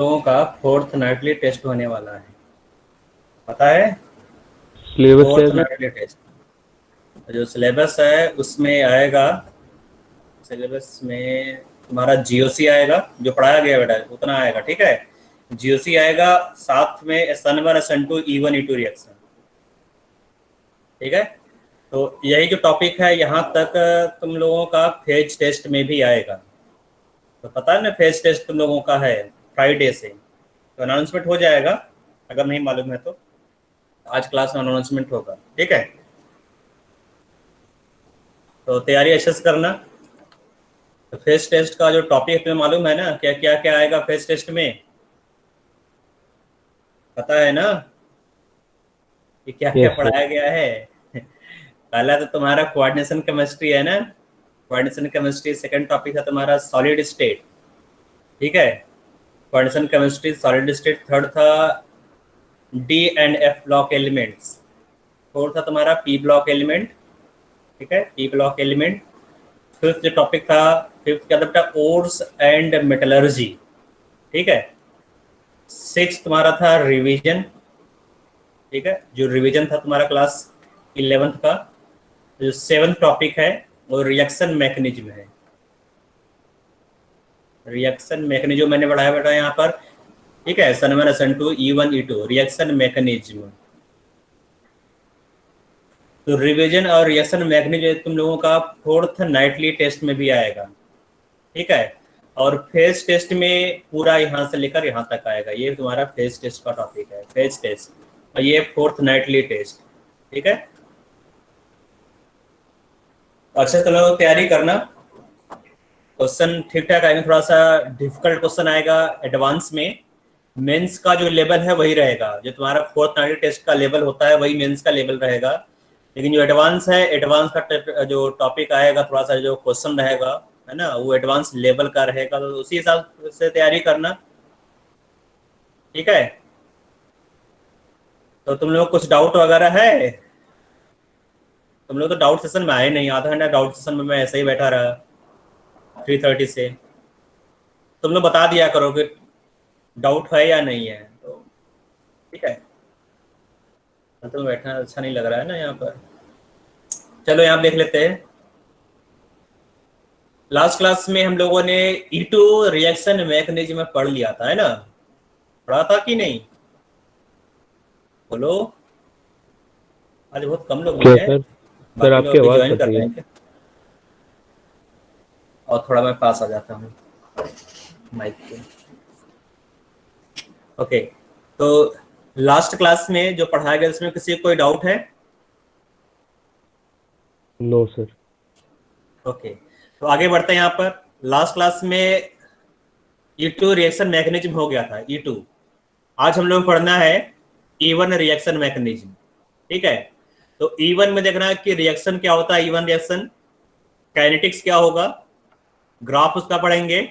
लोगों का fourth Knightley test होने वाला है, पता है? सिलेबस क्या फोर्थ है सर? नाइटली टेस्ट जो सिलेबस है उसमें आएगा। सिलेबस में तुम्हारा जीओसी आएगा, जो पढ़ाया गया बेटा उतना आएगा, ठीक है। जीओसी आएगा, साथ में SN1 SN2 E1 E2 reaction, ठीक है। तो यही जो टॉपिक है यहाँ तक तुम लोगों का फेज टेस्ट में भी आएगा। तो पता है ना, फेज टेस्ट तुम लोगों का है फ्राइडे से, तो अनाउंसमेंट हो जाएगा। अगर नहीं मालूम है तो आज क्लास में अनाउंसमेंट होगा, ठीक है। तो तैयारी अच्छे से करना। तो फेस टेस्ट का जो टॉपिक तुम्हें मालूम है ना, क्या क्या क्या आएगा फेस टेस्ट में, पता है ना कि क्या क्या यस सर। पढ़ाया गया है? पहला तो तुम्हारा कोऑर्डिनेशन केमिस्ट्री है ना, कोऑर्डिनेशन केमिस्ट्री। सेकंड टॉपिक है तुम्हारा सॉलिड स्टेट, ठीक है। Coordination chemistry solid state. Third था D&F ब्लॉक एलिमेंट्स। फोर्थ था तुम्हारा P ब्लॉक एलिमेंट, ठीक है, P ब्लॉक एलिमेंट। फिफ्थ जो टॉपिक था, फिफ्थ क्या था, ओर्स एंड मेटलर्जी, ठीक है। सिक्स तुम्हारा था रिवीजन, ठीक है, जो रिवीजन था तुम्हारा क्लास 11th का। जो सेवंथ टॉपिक है वो रिएक्शन मैकेनिज्म है। रिएक्शन मैकेनिज्म मैंने पढ़ाया बेटा यहाँ पर, ठीक है। SN1 SN2 E1 E2 reaction mechanism. तो रिवीजन और रिएक्शन मैकेनिज्म तुम लोगों का फोर्थ नाइटली टेस्ट में भी आएगा, ठीक है। और फेज टेस्ट में पूरा यहाँ से लेकर यहाँ तक आएगा। ये तुम्हारा फेज टेस्ट का टॉपिक है, फेज टेस्ट। और ये फोर्थ नाइटली टेस्ट, ठीक है। अच्छे से लोग तैयारी करना। क्वेश्चन ठीक ठाक आएंगे, थोड़ा सा डिफिकल्ट क्वेश्चन आएगा एडवांस में। मेंस का जो लेवल है वही रहेगा, जो तुम्हारा फोर्थ नाइटली टेस्ट का लेवल होता है वही मेंस का लेवल रहेगा। लेकिन जो एडवांस है, एडवांस का जो टॉपिक आएगा, थोड़ा सा जो क्वेश्चन रहेगा, है ना, वो एडवांस लेवल का रहेगा। तो उसी हिसाब से तैयारी करना, ठीक है। तो तुम लोग कुछ डाउट वगैरह है? तुम लोग तो डाउट सेशन में आए नहीं, आधा घंटा डाउट सेशन में मैं ऐसे ही बैठा रहा 3:30 से। तुम लोग बता दिया करो कि डाउट है या नहीं है, तो ठीक है। तो बैठना अच्छा नहीं लग रहा है ना यहाँ पर। चलो यहाँ देख लेते हैं। लास्ट क्लास में हम लोगों ने E2 रिएक्शन मैकेनिज्म पढ़ लिया था, है ना? पढ़ा था कि नहीं, बोलो। आज बहुत कम लोग क्या हैं, सर? सर बाकी लोग आपकी अभी आवाज़ ज्वाइन कट कर रही रहे है। हैं क्या? और थोड़ा मैं पास आ जाता हूँ माइक के। ओके। तो लास्ट क्लास में जो पढ़ाया गया उसमें किसी को कोई डाउट है? No sir. ओके। तो आगे बढ़ते हैं यहाँ पर। लास्ट क्लास में E2 रिएक्शन मैकेनिज्म हो गया था, E2। आज हम लोग पढ़ना है E1 रिएक्शन मैकेनिज्म, ठीक है। तो E1 में देखना है कि रिएक्शन क्या होता है। E1 रिएक्शन काइनेटिक्स क्या होगा, ग्राफ उसका पढ़ेंगे।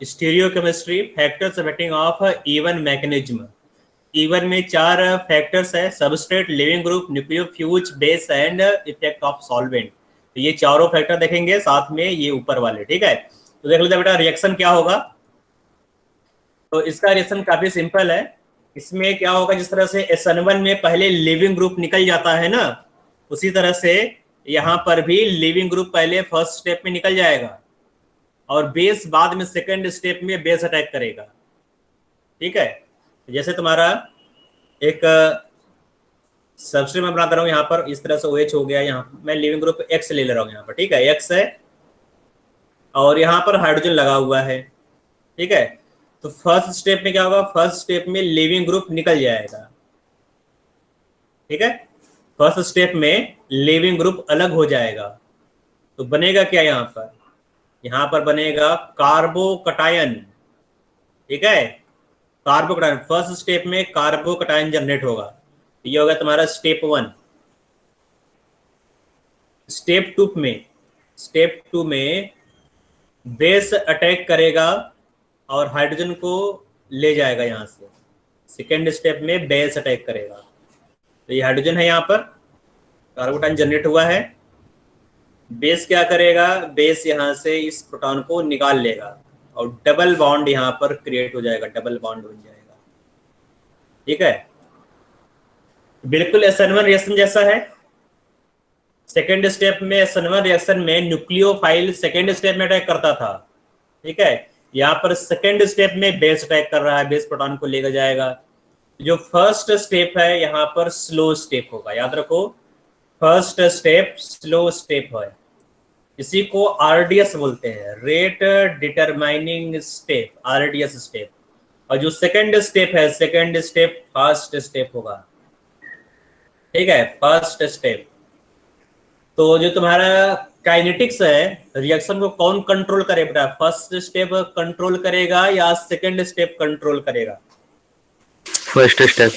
Stereochemistry, factors affecting of E1 mechanism. E1 में चार फैक्टर्स है, substrate, leaving group, nucleophile, base and effect of solvent. तो ये चारों फैक्टर देखेंगे, साथ में ये ऊपर वाले, ठीक है। तो देख लेते बेटा रिएक्शन क्या होगा। तो इसका रिएक्शन काफी सिंपल है। इसमें क्या होगा, जिस तरह से SN1 में पहले लिविंग ग्रुप निकल जाता है ना, उसी तरह से यहाँ पर भी लिविंग ग्रुप पहले फर्स्ट स्टेप में निकल जाएगा और बेस बाद में सेकंड स्टेप में बेस अटैक करेगा, ठीक है। जैसे तुम्हारा एक सबस्ट्रेट में बना रहा हूँ यहाँ पर, इस तरह से OH हो गया। यहाँ मैं लिविंग ग्रुप X ले रहा हूँ यहाँ पर, ठीक है, X है और यहाँ पर हाइड्रोजन लगा हुआ है, ठीक है। तो फर्स्ट स्टेप में क्या होगा, फर्स्ट स्टेप में लिविंग ग्रुप निकल जाएगा, ठीक है। फर्स्ट स्टेप में लिविंग ग्रुप अलग हो जाएगा। तो बनेगा क्या यहाँ पर, यहाँ पर बनेगा कार्बोकटायन, ठीक है। कार्बोकटायन फर्स्ट स्टेप में कार्बोकटायन जनरेट होगा। ये होगा तुम्हारा स्टेप 1। स्टेप 2 में बेस अटैक करेगा और हाइड्रोजन को ले जाएगा यहाँ से। सेकेंड स्टेप में बेस अटैक करेगा। तो ये हाइड्रोजन है, यहाँ पर कार्बोटाइन जनरेट हुआ है। बेस क्या करेगा, बेस यहाँ से इस प्रोटॉन को निकाल लेगा और डबल बॉन्ड यहाँ पर क्रिएट हो जाएगा, डबल बॉन्ड बन जाएगा। ठीक है, बिल्कुल SN1 रिएक्शन जैसा है। सेकेंड स्टेप में SN1 रिएक्शन में न्यूक्लियोफाइल सेकेंड स्टेप में अटैक करता था। ठीक है, यहाँ पर सेकेंड स्टेप में बेस अटैक कर रहा है, बेस प्रोटॉन को लेकर जाएगा। जो फर्स्ट स्टेप है यहाँ पर स्लो स्टेप होगा, याद रखो, फर्स्ट स्टेप स्लो स्टेप है। इसी को RDS बोलते हैं, rate determining step, RDS step. और जो सेकेंड स्टेप है, सेकेंड स्टेप फास्ट स्टेप होगा। ठीक है, फर्स्ट स्टेप। तो जो तुम्हारा काइनेटिक्स है, रिएक्शन को कौन कंट्रोल करे बेटा? फर्स्ट स्टेप कंट्रोल करेगा या सेकेंड स्टेप कंट्रोल करेगा? First step.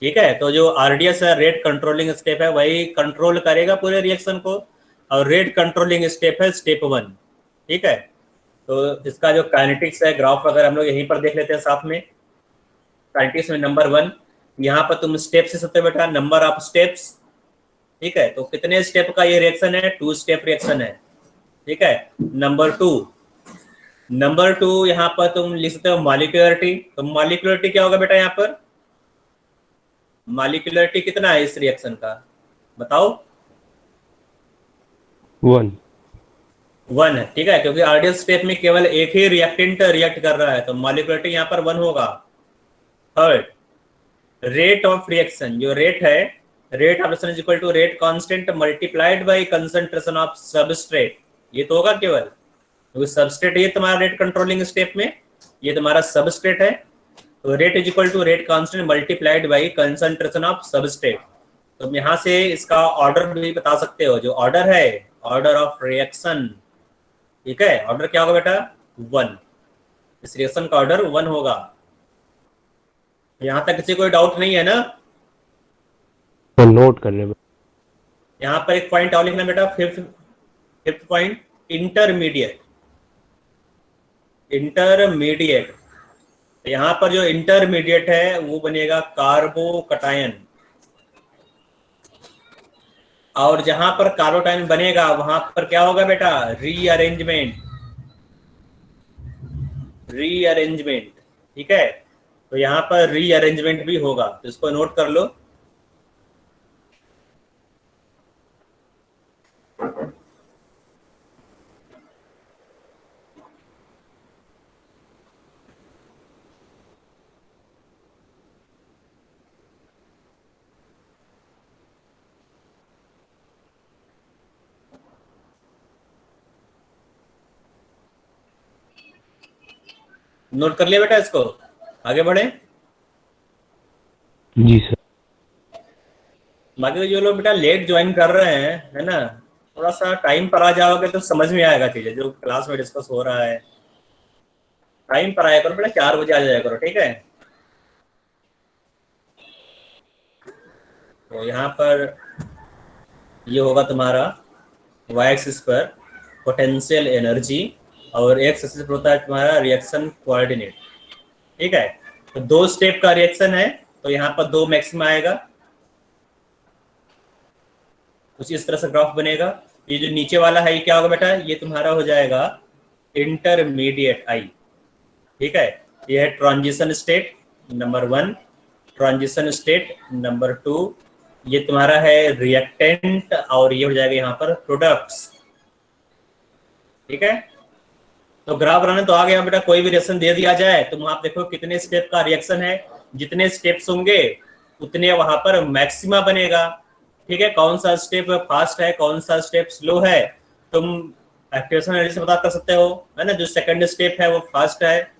ठीक है, तो जो RDS है, रेट कंट्रोलिंग स्टेप है, वही कंट्रोल करेगा पूरे रिएक्शन को। और रेट कंट्रोलिंग स्टेप है स्टेप 1। ठीक है, तो इसका जो काइनेटिक्स है, ग्राफ वगैरह हम लोग यहीं पर देख लेते हैं साथ में। काइनेटिक्स में नंबर 1, यहाँ पर तुम स्टेप से सकते बेटा, नंबर ऑफ स्टेप्स। ठीक है, तो कितने स्टेप का ये रिएक्शन है? 2 स्टेप रिएक्शन है। ठीक है, नंबर 2 यहाँ पर तुम लिख सकते हो मॉलिक्यूलरिटी। तो मॉलिक्यूलरिटी क्या होगा बेटा? यहाँ पर मॉलिक्यूलरिटी कितना है इस रिएक्शन का, बताओ? 1 है। ठीक है, क्योंकि RDS स्टेप में केवल एक ही रिएक्टेंट रिएक्ट कर रहा है, तो मॉलिक्यूलरिटी यहाँ पर 1 होगा। थर्ड, रेट ऑफ रिएक्शन, जो रेट है, rate of reaction is equal to rate constant multiplied by concentration of substrate. ये तो होगा केवल, क्योंकि सबस्ट्रेट ये तुम्हारा रेट कंट्रोलिंग स्टेप में, ये तुम्हारा सबस्ट्रेट है। तो rate is equal to rate constant multiplied by concentration of substrate. तो यहाँ से इसका ऑर्डर भी बता सकते हो, जो ऑर्डर है, ऑर्डर ऑफ रिएक्शन। ठीक है, ऑर्डर क्या होगा बेटा? 1। इस रिएक्शन का ऑर्डर 1 होगा। यहां तक किसी कोई डाउट नहीं है ना? तो नोट करने में यहाँ पर एक पॉइंट और लिखना बेटा, फिफ्थ पॉइंट, इंटरमीडिएट। इंटरमीडिएट, यहाँ पर जो इंटरमीडिएट है वो बनेगा कार्बोकटायन। और जहां पर कार्बोकटायन बनेगा वहां पर क्या होगा बेटा? रीअरेंजमेंट। ठीक है, तो यहाँ पर रीअरेंजमेंट भी होगा, तो इसको नोट कर लो। नोट कर लिया बेटा इसको, आगे बढ़े। जी सर। बाकी जो लोग बेटा लेट ज्वाइन कर रहे हैं, है ना, थोड़ा सा टाइम पर आ जाओगे तो समझ में आएगा चीजें जो क्लास में डिस्कस हो रहा है। टाइम पर आया करो बेटा, 4 बजे आ जाया करो। ठीक है, तो यहाँ पर ये होगा तुम्हारा y एक्सिस पर पोटेंशियल एनर्जी, और x एक्सिस पर होता है तुम्हारा रिएक्शन कोऑर्डिनेट। ठीक है, तो 2 स्टेप का रिएक्शन है, तो यहाँ पर 2 मैक्सिमम आएगा। कुछ इस तरह से ग्राफ बनेगा। ये जो नीचे वाला है ये क्या होगा बेटा? ये तुम्हारा हो जाएगा इंटरमीडिएट I। ठीक है, ये है transition state number 1, transition state number 2, ये तुम्हारा है रिएक्टेंट, और ये हो जाएगा यहाँ पर प्रोडक्ट्स। ठीक है, तो ग्राफ बनाने तो आ गया बेटा। कोई भी रिएक्शन दे दिया जाए तो आप देखो कितने स्टेप का रिएक्शन है, जितने स्टेप्स होंगे उतने वहां पर मैक्सिमा बनेगा। ठीक है, कौन सा स्टेप फास्ट है, कौन सा स्टेप स्लो है, तुम एक्टिवेशन एनर्जी से पता कर सकते हो, है ना। जो सेकंड स्टेप है वो फास्ट है,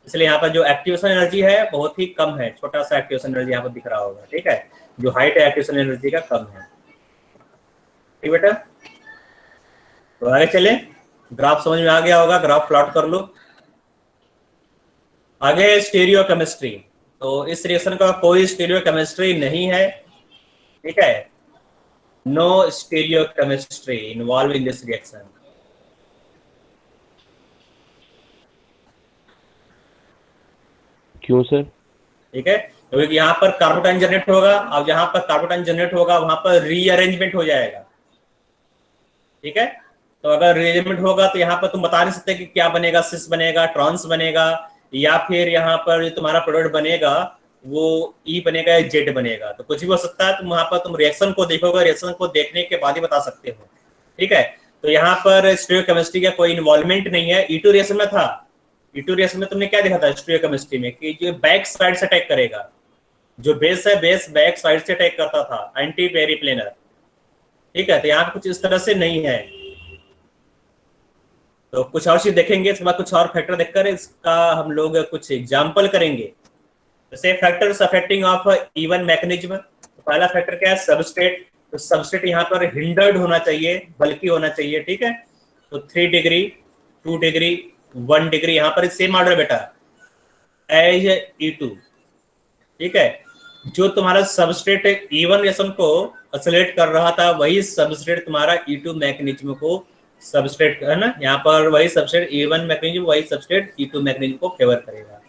इसलिए यहाँ पर जो एक्टिवेशन एनर्जी है बहुत ही कम है, छोटा सा एक्टिवेशन एनर्जी यहाँ पर दिख रहा होगा। ठीक है, जो हाइट है एक्टिवेशन एनर्जी का कम है। ठीक बेटा, तो आगे चले। ग्राफ समझ में आ गया होगा, ग्राफ प्लॉट कर लो। आगे स्टीरियो केमिस्ट्री, तो इस रिएक्शन का कोई स्टीरियो केमिस्ट्री नहीं है। ठीक है, no stereochemistry involve in this reaction. क्यों सर? ठीक है, क्योंकि यहाँ पर कार्बोटाइन जनरेट होगा, और जहां पर कार्बोटाइन जनरेट होगा वहां पर रीअरेंजमेंट हो जाएगा। ठीक है, तो अगर रीअरेंजमेंट होगा तो यहाँ पर तुम बता नहीं सकते कि क्या बनेगा, सिस बनेगा, ट्रांस बनेगा, या फिर यहाँ पर जो तुम्हारा प्रोडक्ट बनेगा वो ई बनेगा या जेड बनेगा, तो कुछ भी हो सकता है। तुम वहां पर तुम रिएक्शन को देखोगे, रिएक्शन को देखने के बाद ही बता सकते हो, ठीक है। तो यहाँ पर स्टीरियोकेमिस्ट्री का कोई इन्वॉल्वमेंट नहीं है। ई टू रिएक्शन में था, ई टू रिएक्शन में तुमने क्या देखा था स्टीरियोकेमिस्ट्री में, कि जो बैक साइड से अटैक करेगा, जो बेस है बेस बैक साइड से अटैक करता था, एंटी पेरिप्लेनर, ठीक है। तो यहाँ कुछ इस तरह से नहीं है। तो कुछ और चीज देखेंगे, इसके बाद कुछ और फैक्टर देखकर इसका हम लोग कुछ एग्जाम्पल करेंगे। जैसे factors affecting of even mechanism, तो पहला फैक्टर क्या है, सबस्ट्रेट। तो सबस्ट्रेट यहाँ पर हिंडर्ड होना चाहिए, बल्कि होना चाहिए, ठीक है। तो 3 डिग्री, 2 डिग्री, 1 डिग्री, यहाँ पर सेम ऑर्डर बेटा एज E2, ठीक है। जो तुम्हारा सबस्ट्रेट E1 रिएक्शन को एक्सेलरेट कर रहा था, वही सबस्ट्रेट तुम्हारा E2 मैकेनिज्म को सबस्ट्रेट है ना, यहाँ पर वही सबस्ट्रेट E1 मैकेनिज्म वही सबस्ट्रेट E2 मैकेनिज्म को फेवर करेगा।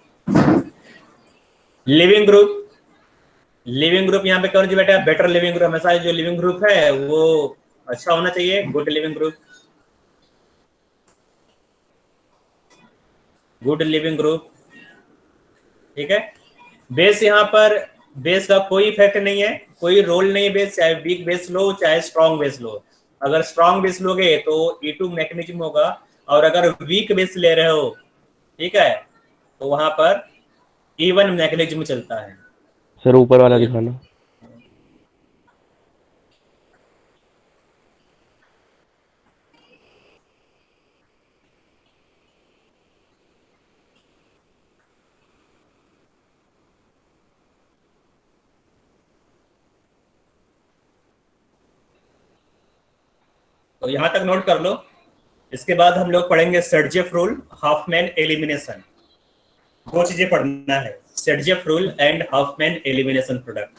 लिविंग ग्रुप, लिविंग ग्रुप यहाँ पे कौन जी बेटा, बेटर लिविंग ग्रुप, हमेशा जो लिविंग ग्रुप है वो अच्छा होना चाहिए, good leaving group, good leaving group, ठीक है। बेस, यहाँ पर बेस का कोई इफेक्ट नहीं है, कोई रोल नहीं है बेस, चाहे वीक बेस लो चाहे स्ट्रॉन्ग बेस लो। अगर स्ट्रॉन्ग बेस लोगे तो E2 मैकेनिज्म होगा, और अगर वीक बेस ले रहे हो, ठीक है, तो वहां पर E1 मैकेनिज्म चलता है। सर ऊपर वाला दिखाना। तो यहां तक नोट कर लो। इसके बाद हम लोग पढ़ेंगे सर्जेफ रूल, हाफमैन एलिमिनेशन। दो चीजें पढ़ना है, Saytzeff rule and Hofmann elimination product.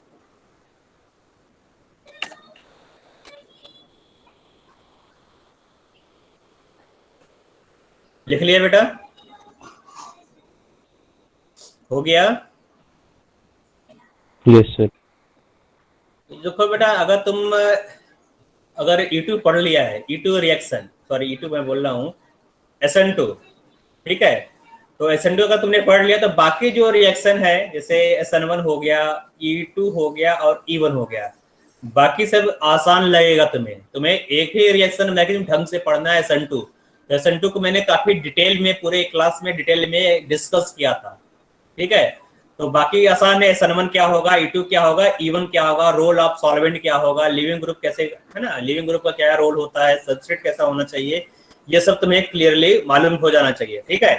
लिख लिया बेटा, हो गया? Yes sir. देखो बेटा, अगर E2 पढ़ लिया है, E2 रिएक्शन, सॉरी E2 मैं बोल रहा हूँ, SN2, ठीक है। तो SN2 का तुमने पढ़ लिया, तो बाकी जो रिएक्शन है जैसे SN1 हो गया, E2 हो गया और E1 हो गया, बाकी सब आसान लगेगा तुम्हें एक ही रिएक्शन मैकेनिज्म ढंग से पढ़ना है SN2। तो SN2 को मैंने काफी डिटेल में पूरे क्लास में डिटेल में डिस्कस किया था, ठीक है। तो बाकी आसान है, SN1 क्या होगा, E2 क्या होगा, E1 क्या होगा, रोल ऑफ सॉल्वेंट क्या होगा, लिविंग ग्रुप कैसे है ना, लिविंग ग्रुप का क्या रोल होता है, सबस्ट्रेट कैसा होना चाहिए, ये सब तुम्हें क्लियरली मालूम हो जाना चाहिए, ठीक है।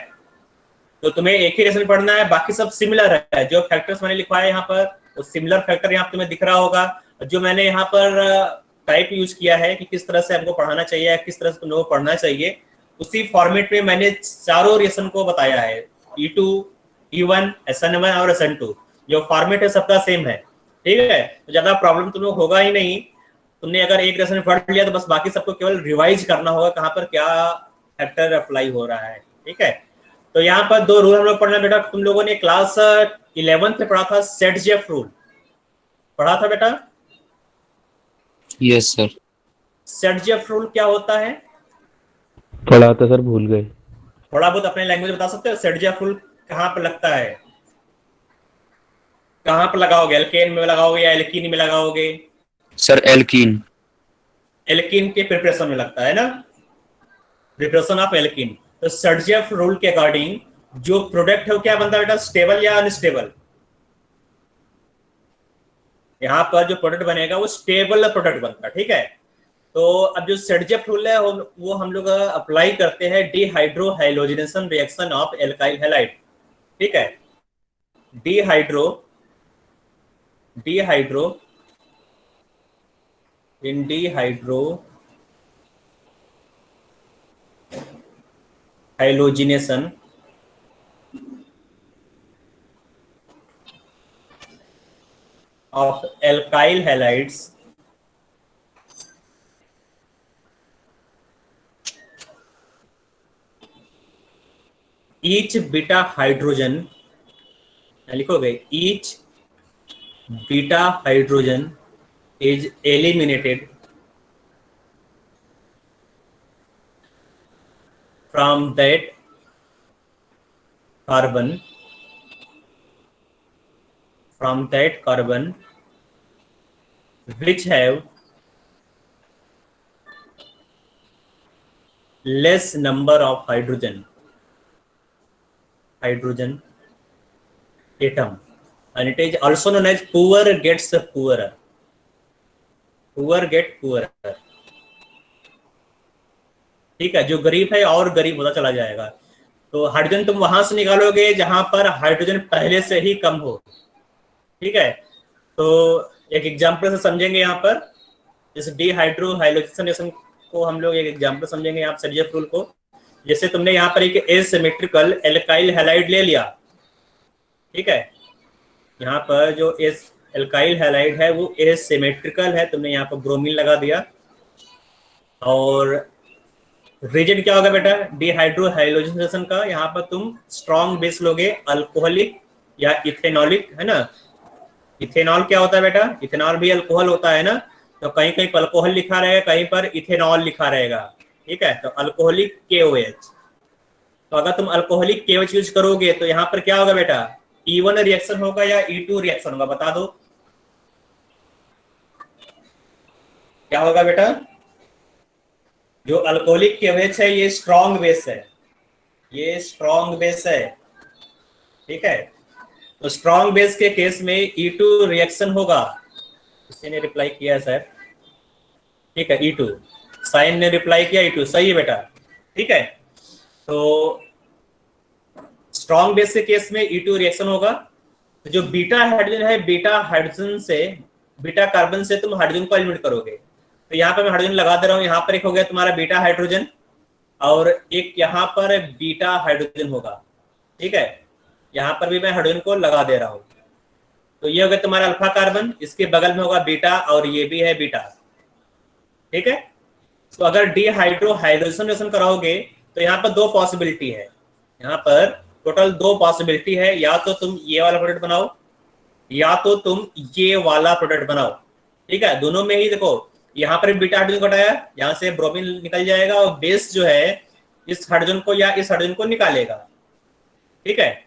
तो तुम्हें एक ही रिएक्शन पढ़ना है, बाकी सब सिमिलर है। जो फैक्टर्स मैंने लिखवाए यहाँ पर, वो सिमिलर फैक्टर यहाँ तुम्हें दिख रहा होगा। जो मैंने यहाँ पर टाइप यूज किया है कि किस तरह से हमको पढ़ाना चाहिए, किस तरह से तुम लोगों को पढ़ना चाहिए, उसी फॉर्मेट में मैंने चारों रिएक्शन को बताया है, E2, E1, SN1 और SN2। जो फॉर्मेट है सबका सेम है, ठीक है। तो ज्यादा प्रॉब्लम तुम लोग होगा ही नहीं। तुमने अगर एक रिएक्शन पढ़ लिया तो बस बाकी सबको केवल रिवाइज करना होगा, कहाँ पर क्या फैक्टर अप्लाई हो रहा है, ठीक है। तो यहाँ पर दो रूल हम लोग पढ़ना बेटा। तुम लोगों ने क्लास 11th में पढ़ा था सेट-जेफ रूल, पढ़ा था बेटा? Yes sir. सेट-जेफ रूल क्या होता है? पढ़ा था सर, भूल गए। थोड़ा बहुत अपने लैंग्वेज बता सकते हो? सेट-जेफ रूल कहाँ पर लगता है, कहाँ पर लगाओगे? एल्केन में लगाओगे या एल्कीन में लगाओगे? Sir alkene. एल्कीन के प्रिपरेशन में लगता है ना, प्रिपरेशन ऑफ एल्कीन। तो सेट-जेफ रूल के अकॉर्डिंग जो प्रोडक्ट है वो क्या बनता है बेटा, स्टेबल या अनस्टेबल? यहाँ पर जो प्रोडक्ट बनेगा वो स्टेबल प्रोडक्ट बनता है, ठीक है। तो अब जो सेट-जेफ रूल है वो हम लोग अप्लाई करते हैं dehydrohalogenation reaction of alkyl halide, ठीक है। Dehydrohalogenation of alkyl halides each beta hydrogen, लिखोगे each beta hydrogen is eliminated from that carbon which have less number of hydrogen atom, and it is also known as poor gets poorer. ठीक है, जो गरीब है और गरीब होता चला जाएगा। तो हाइड्रोजन तुम वहां से निकालोगे जहां पर हाइड्रोजन पहले से ही कम हो। ठीक है, तो एक एग्जांपल से समझेंगे यहाँ पर इस डिहाइड्रोहाइलोजेनेशन को। हम लोग एक एग्जांपल समझेंगे यहाँ पर सर्जियस रूल को। जैसे तुमने यहाँ पर एक एसिमेट्रिकल एल्काइल हैलाइड ले लिया, ठीक है, यहाँ पर जो एल्काइल हैलाइड है वो एसिमेट्रिकल है, तुमने यहाँ पर ब्रोमीन लगा दिया, और रीजन क्या होगा बेटा डिहाइड्रोहाइलोजेनेशन का? यहाँ पर तुम स्ट्रॉन्ग बेस लोगे, अल्कोहलिक या इथेनॉलिक, है ना। इथेनॉल क्या होता है बेटा? इथेनॉल भी अल्कोहल होता है ना, तो कहीं कहीं पर अल्कोहल लिखा रहेगा, कहीं पर इथेनॉल लिखा रहेगा। ठीक है, तो अल्कोहलिक KOH। तो अगर तुम अल्कोहलिक KOH यूज करोगे तो यहाँ पर क्या होगा बेटा? E1 रिएक्शन होगा या E2 रिएक्शन होगा? बता दो क्या होगा बेटा? जो अल्कोहलिक KOH है ये स्ट्रॉन्ग बेस है, ठीक है। तो स्ट्रॉन्ग बेस के केस में E2 रिएक्शन होगा। किसी ने रिप्लाई किया सर? ठीक है, E2। साइन ने रिप्लाई किया E2, सही है बेटा। ठीक है, तो स्ट्रॉन्ग बेस के केस में E2 रिएक्शन होगा। तो जो बीटा हाइड्रोजन है, बीटा कार्बन से तुम हाइड्रोजन को एलिमिनेट करोगे। तो यहाँ पर मैं हाइड्रोजन लगा दे रहा हूँ, यहाँ पर एक हो गया तुम्हारा बीटा हाइड्रोजन और एक यहाँ पर बीटा हाइड्रोजन होगा। ठीक है, यहाँ पर भी मैं हाइड्रोजन को लगा दे रहा हूँ। तो ये हो गया तुम्हारा अल्फा कार्बन, इसके बगल में होगा बीटा और ये भी है बीटा। ठीक है, तो अगर डिहाइड्रोहाइड्रोजनेशन कराओगे तो यहाँ पर दो पॉसिबिलिटी है, यहाँ पर टोटल दो पॉसिबिलिटी है। या तो तुम ये वाला प्रोडक्ट बनाओ या तो तुम ये वाला प्रोडक्ट बनाओ। ठीक है, दोनों में ही देखो यहाँ पर बीटा हाइड्रोजन घटाया, यहाँ से ब्रोमीन निकल जाएगा और बेस जो है इस हाइड्रोजन को या इस हाइड्रोजन को निकालेगा। ठीक है,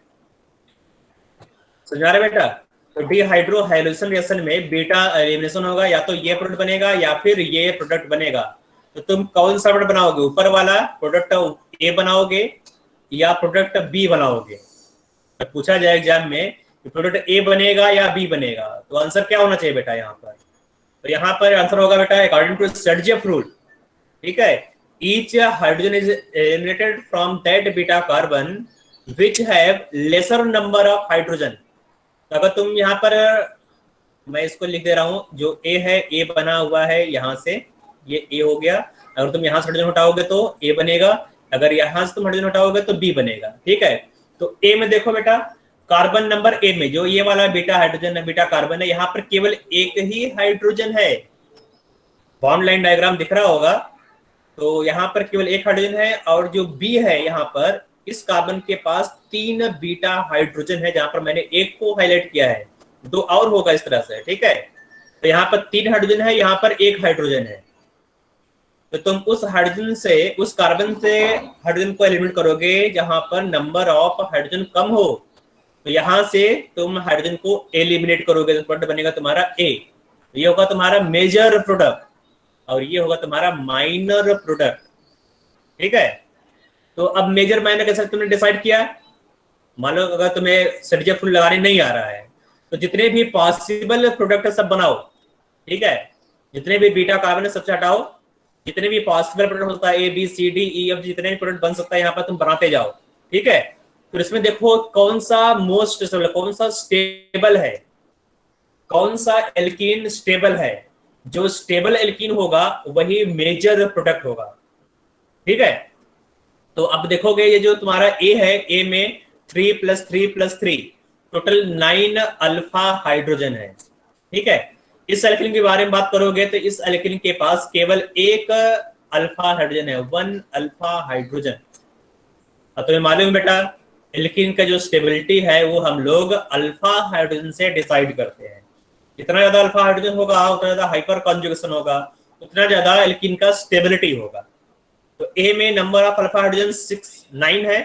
समझ आ रहा है बेटा? तो डिहाइड्रोहाइड्रोजन रिएक्शन में बीटा एलिमिनेशन होगा, या तो ये प्रोडक्ट बनेगा या फिर ये प्रोडक्ट बनेगा। तो तुम कौन सा प्रोडक्ट बनाओगे? ऊपर वाला प्रोडक्ट A बनाओगे या प्रोडक्ट B बनाओगे? तो पूछा जाए एग्जाम में कि प्रोडक्ट A बनेगा या B बनेगा, तो आंसर क्या होना चाहिए बेटा यहाँ पर? तो यहाँ पर आंसर होगा बेटा अकॉर्डिंग टू सर्जियस रूल। ठीक है, each hydrogen is eliminated from that beta carbon which have laser number of hydrogen. तो अगर तुम यहाँ पर, मैं इसको लिख दे रहा हूँ, जो A है A बना हुआ है, यहाँ से ये A हो गया। अगर तुम यहाँ से हाइड्रोजन हटाओगे तो A बनेगा, अगर यहाँ से तुम हाइड्रोजन हटाओगे तो B बनेगा। ठीक है, तो A में देखो बेटा कार्बन नंबर A में जो ये वाला बीटा हाइड्रोजन है, बीटा कार्बन है, यहाँ पर केवल एक ही हाइड्रोजन है। बॉन्ड लाइन डायग्राम दिख रहा होगा, तो यहाँ पर केवल एक हाइड्रोजन है, और जो B है यहाँ पर इस कार्बन के पास 3 बीटा हाइड्रोजन है, जहां पर मैंने एक को हाईलाइट किया है, 2 और होगा इस तरह से। ठीक है, तो यहाँ पर 3 हाइड्रोजन है, यहाँ पर 1 हाइड्रोजन है। तो तुम उस हाइड्रोजन से, उस कार्बन से हाइड्रोजन को एलिमिनेट करोगे जहां पर नंबर ऑफ हाइड्रोजन कम हो। तो यहां से तुम हाइड्रोजन को एलिमिनेट करोगे तो प्रोडक्ट बनेगा तुम्हारा A। ये होगा तुम्हारा मेजर प्रोडक्ट और ये होगा तुम्हारा माइनर प्रोडक्ट। ठीक है, तो अब मेजर माइनर कैसे तुमने डिसाइड किया? मान लो अगर तुम्हें सर्जियस रूल लगाने नहीं आ रहा है तो जितने भी पॉसिबल प्रोडक्ट सब बनाओ। ठीक है, जितने भी बीटा कार्बन है सबसे हटाओ, जितने भी पॉसिबल प्रोडक्ट होता है A B C D E F, जितने भी प्रोडक्ट बन सकता है यहाँ पर तुम बनाते जाओ। ठीक है, तो इसमें देखो कौन सा मोस्ट स्टेबल, कौन सा स्टेबल है, कौन सा एल्कीन स्टेबल है। जो स्टेबल एल्कीन होगा वही मेजर प्रोडक्ट होगा। ठीक है, तो अब देखोगे ये जो तुम्हारा A है, A में 3 + 3 + 3 टोटल 9 अल्फा हाइड्रोजन है। ठीक है, इस एल्कीन के बारे में बात करोगे तो इस एल्कीन के पास केवल एक अल्फा हाइड्रोजन है, 1 अल्फा हाइड्रोजन। अब तुम्हें मालूम बेटा एल्कीन का जो स्टेबिलिटी है वो हम लोग अल्फा हाइड्रोजन से डिसाइड करते हैं। जितना ज्यादा अल्फा हाइड्रोजन होगा उतना ज्यादा हाइपर कॉन्जुगेशन होगा, उतना ज्यादा एल्कीन का स्टेबिलिटी होगा। तो ए में नंबर ऑफ अल्फा हाइड्रोजन 9 है,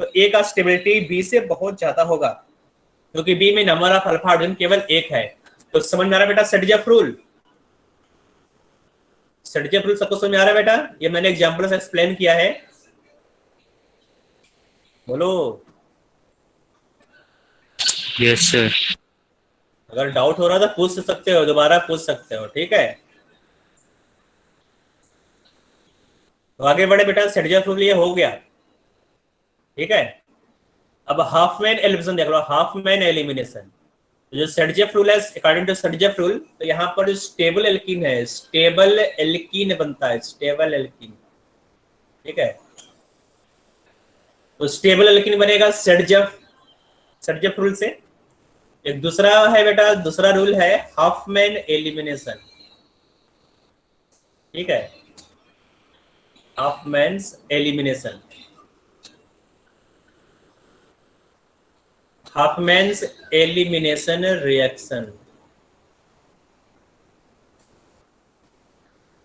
तो ए का स्टेबिलिटी बी से बहुत ज्यादा होगा, क्योंकि बी में नंबर ऑफ अल्फा हाइड्रोजन केवल 1 है। तो समझ में आ रहा है बेटा सेडजेफ रूल? सेडजेफ रूल सबको समझ में आ रहा है बेटा? ये मैंने एग्जांपल से एक्सप्लेन किया है, बोलो। Yes sir. अगर डाउट हो रहा तो पूछ सकते हो, दोबारा पूछ सकते हो, ठीक है। तो आगे बढ़े बेटा, सेडजेफ रूल ये हो गया, ठीक है। अब हाफमैन एलिमिनेशन देख लो, हाफमैन एलिमिनेशन। जो सेडजेफ रूल है, अकॉर्डिंग टू सेडजेफ रूल, तो यहाँ पर जो स्टेबल एल्कीन है, स्टेबल एल्कीन बनता है, स्टेबल एल्कीन, ठीक है। तो स्टेबल एल्कीन बनेगा सेडजेफ, सेडजेफ रूल से। एक दूसरा है बेटा, दूसरा रूल है हाफमैन एलिमिनेशन, ठीक है, हाफमैन्स एलिमिनेशन, हाफमैन्स एलिमिनेशन रिएक्शन।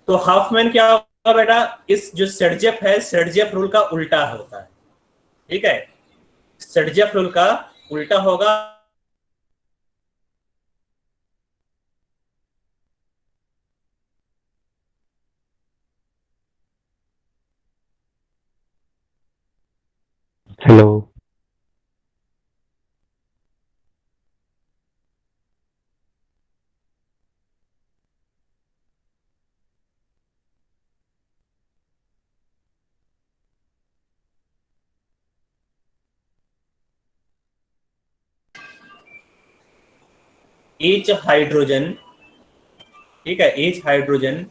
तो हाफमैन क्या होगा बेटा? इस जो सेडजेफ है, सेडजेफ रूल का उल्टा होता है, ठीक है। सेडजेफ रूल का उल्टा होगा। हेलो। each hydrogen, ठीक है, each hydrogen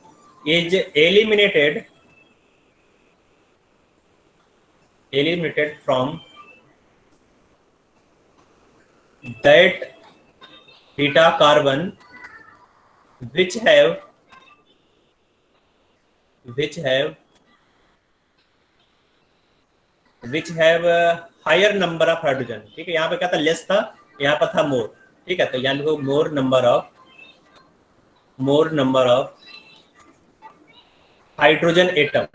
is eliminated from that beta carbon which have a higher number of hydrogen, ठीक है। यहाँ पे क्या था? लेस था, यहाँ पर था मोर, ठीक है। तो यहाँ लिखो मोर नंबर ऑफ हाइड्रोजन एटम,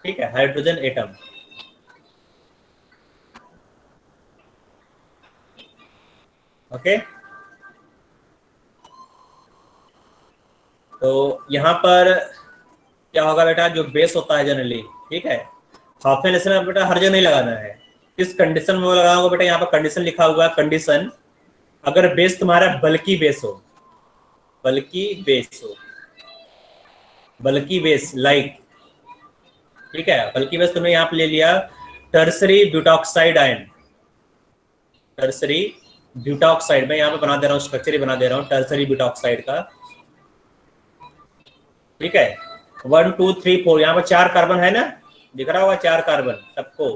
ठीक है, हाइड्रोजन एटम। ओके। तो यहाँ पर क्या होगा बेटा? जो बेस होता है जनरली, ठीक है, हाफमैन एलिमिनेशन बेटा हर जगह नहीं लगाना है। किस कंडीशन में वो लगाना होगा बेटा? यहाँ पर कंडीशन लिखा हुआ है, कंडीशन अगर बेस तुम्हारा बल्कि बेस हो, बल्कि बेस लाइक, ठीक है, बल्कि बेस तुमने यहाँ पे ले लिया tertiary butoxide ion, tertiary butoxide. मैं यहाँ पे बना दे रहा हूँ, स्ट्रक्चर ही बना दे रहा हूँ टर्सरी ब्यूटॉक्साइड का, ठीक है। 1 2 3 4 यहाँ पर 4 कार्बन है ना, दिख रहा होगा 4 कार्बन सबको।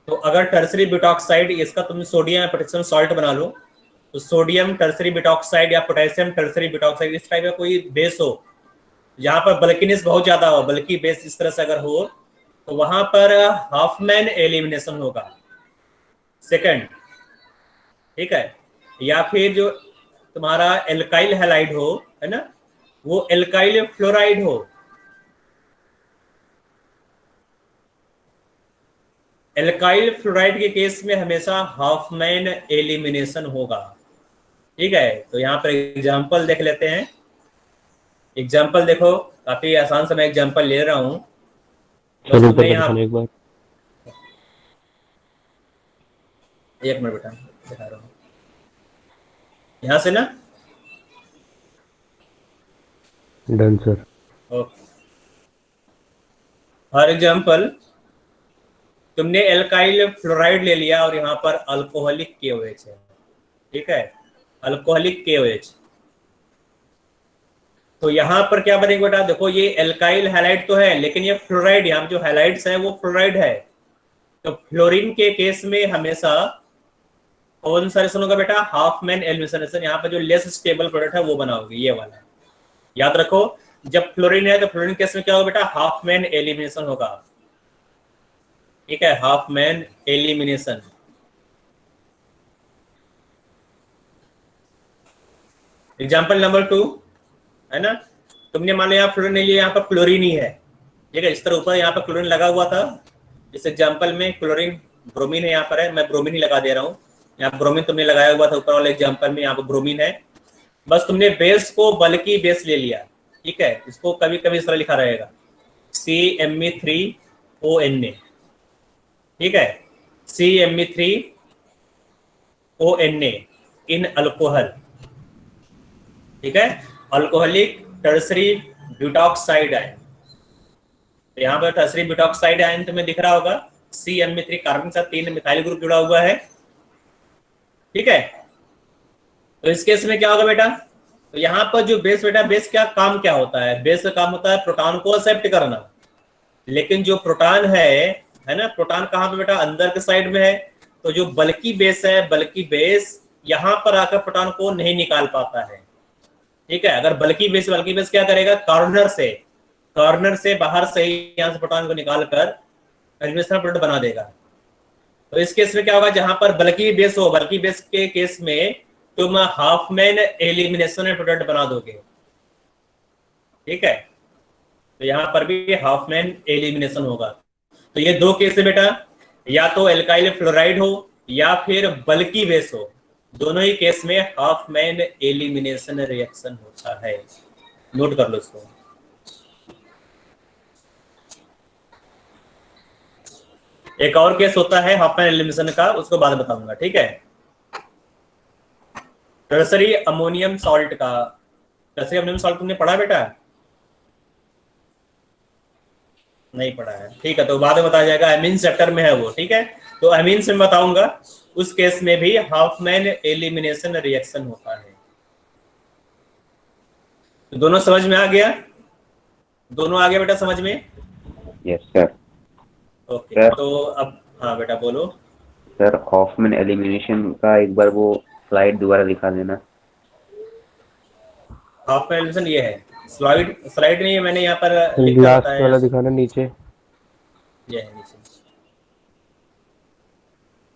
तो अगर टर्सरी ब्यूटॉक्साइड, इसका तुम सोडियम या पोटेशियम सॉल्ट बना लो, तो सोडियम टर्सरी ब्यूटॉक्साइड या पोटेशियम टर्सरी ब्यूटॉक्साइड, इस टाइप का कोई बेस हो जहां पर बल्किनेस बहुत ज्यादा हो, बल्कि बेस इस तरह से अगर हो, तो वहां पर हाफमैन एलिमिनेशन होगा, सेकंड, ठीक है। या फिर जो तुम्हारा एल्काइल हैलाइड हो, है ना, वो एल्काइल फ्लोराइड हो, एल्काइल फ्लोराइड के केस में हमेशा हाफमैन एलिमिनेशन होगा, ठीक है। तो यहाँ पर एग्जांपल देख लेते हैं। एग्जांपल देखो, काफी आसान से मैं एग्जांपल ले रहा हूं, बस सर तुमने ऊपर का यहाँ, दिखाना एक बार। एक मिनट बेटा दिखा रहा हूँ, यहाँ से ना। Done sir. Okay. For example तुमने एल्काइल फ्लोराइड ले लिया और यहाँ पर अल्कोहलिक KOH है, ठीक है, अल्कोहलिक KOH। तो यहाँ पर क्या बनेगा बेटा? देखो ये एल्काइल हैलाइड तो है, लेकिन ये फ्लोराइड, यहाँ जो हैलाइड्स है वो फ्लोराइड है। तो फ्लोरीन के केस में हमेशा कौन सा रिएक्शन होगा बेटा? Hopman elimination. यहाँ पर जो लेस स्टेबल प्रोडक्ट है वो बनाओगे, ये वाला। याद रखो, जब फ्लोरीन है तो फ्लोरीन केस में क्या होगा बेटा? हाफमैन एलिमिनेशन होगा, ठीक है, हाफमैन एलिमिनेशन। एग्जाम्पल नंबर 2 है ना, तुमने मान लो यहाँ फ्लोरीन नहीं लिया, यहाँ पर क्लोरीन ही है, ठीक है। इस तरह ऊपर यहाँ पर क्लोरीन लगा हुआ था, इस एग्जाम्पल में क्लोरीन ब्रोमीन है, यहाँ पर है, मैं ब्रोमीन ही लगा दे रहा हूँ। यहाँ ब्रोमीन तुमने लगाया हुआ था ऊपर वाले एग्जाम्पल में, यहाँ पर ब्रोमीन है। बस तुमने बेस को बल्कि बेस ले लिया, ठीक है। इसको कभी कभी इस तरह लिखा रहेगा CMe3ONa, ठीक है, CMe3ONa इन अल्कोहल, ठीक है, अल्कोहलिक टर्सरी ब्यूटॉक्साइड आयन। तो यहाँ पर टर्सरी ब्यूटॉक्साइड आयन तुम्हें दिख रहा होगा, CMe3 कार्बन के साथ 3 मिथाइल ग्रुप जुड़ा हुआ है, ठीक है। तो इस केस में क्या होगा बेटा, तो यहाँ पर जो बेस बेटा, बेस क्या काम क्या होता है, बेस का काम होता है प्रोटॉन को एक्सेप्ट करना। लेकिन जो प्रोटॉन है ना, प्रोटॉन कहाँ पे बेटा, अंदर के साइड में है। तो जो बल्कि बेस है, बल्कि बेस यहाँ पर आकर प्रोटॉन को नहीं निकाल पाता है, ठीक है। अगर बल्कि बेस क्या करेगा, कॉर्नर से बाहर से ही यहाँ से प्रोटॉन को निकाल कर एलिमिनेशन प्रोडक्ट बना देगा। तो इस केस में क्या होगा, जहां पर बल्कि बेस हो, बल्कि बेस के केस में तुम हाफमैन एलिमिनेशन प्रोडक्ट बना दोगे, ठीक है। तो यहां पर भी हाफमैन एलिमिनेशन होगा। तो ये दो केस है बेटा, या तो एल्काइल फ्लोराइड हो या फिर बल्कि बेस हो, दोनों ही केस में हाफमैन एलिमिनेशन रिएक्शन होता है। नोट कर लो इसको। एक और केस होता है हाफमैन एलिमिनेशन का, उसको बाद में बताऊंगा, ठीक है। टर्सरी अमोनियम सॉल्ट का, टर्सरी अमोनियम सॉल्ट तुमने पढ़ा बेटा? नहीं पढ़ा है, ठीक है, तो बाद में बताया जाएगा, एमीन चैप्टर में है वो, ठीक है। तो एमीन से मैं बताऊंगा, उस केस में भी हाफमैन एलिमिनेशन रिएक्शन होता है। तो दोनों समझ में आ गया, दोनों आ गया बेटा समझ में? Yes sir. ओके सर, तो अब हाँ बेटा बोलो। सर हॉफमैन एलिमिनेशन का एक बार वो स्लाइड दोबारा दिखा देना। हाफमैन एलिमिनेशन ये है, स्लाइड नहीं है, मैंने यहाँ पर लिख कर लास्ट बताया, वाला दिखाना नीचे। ये है नीचे,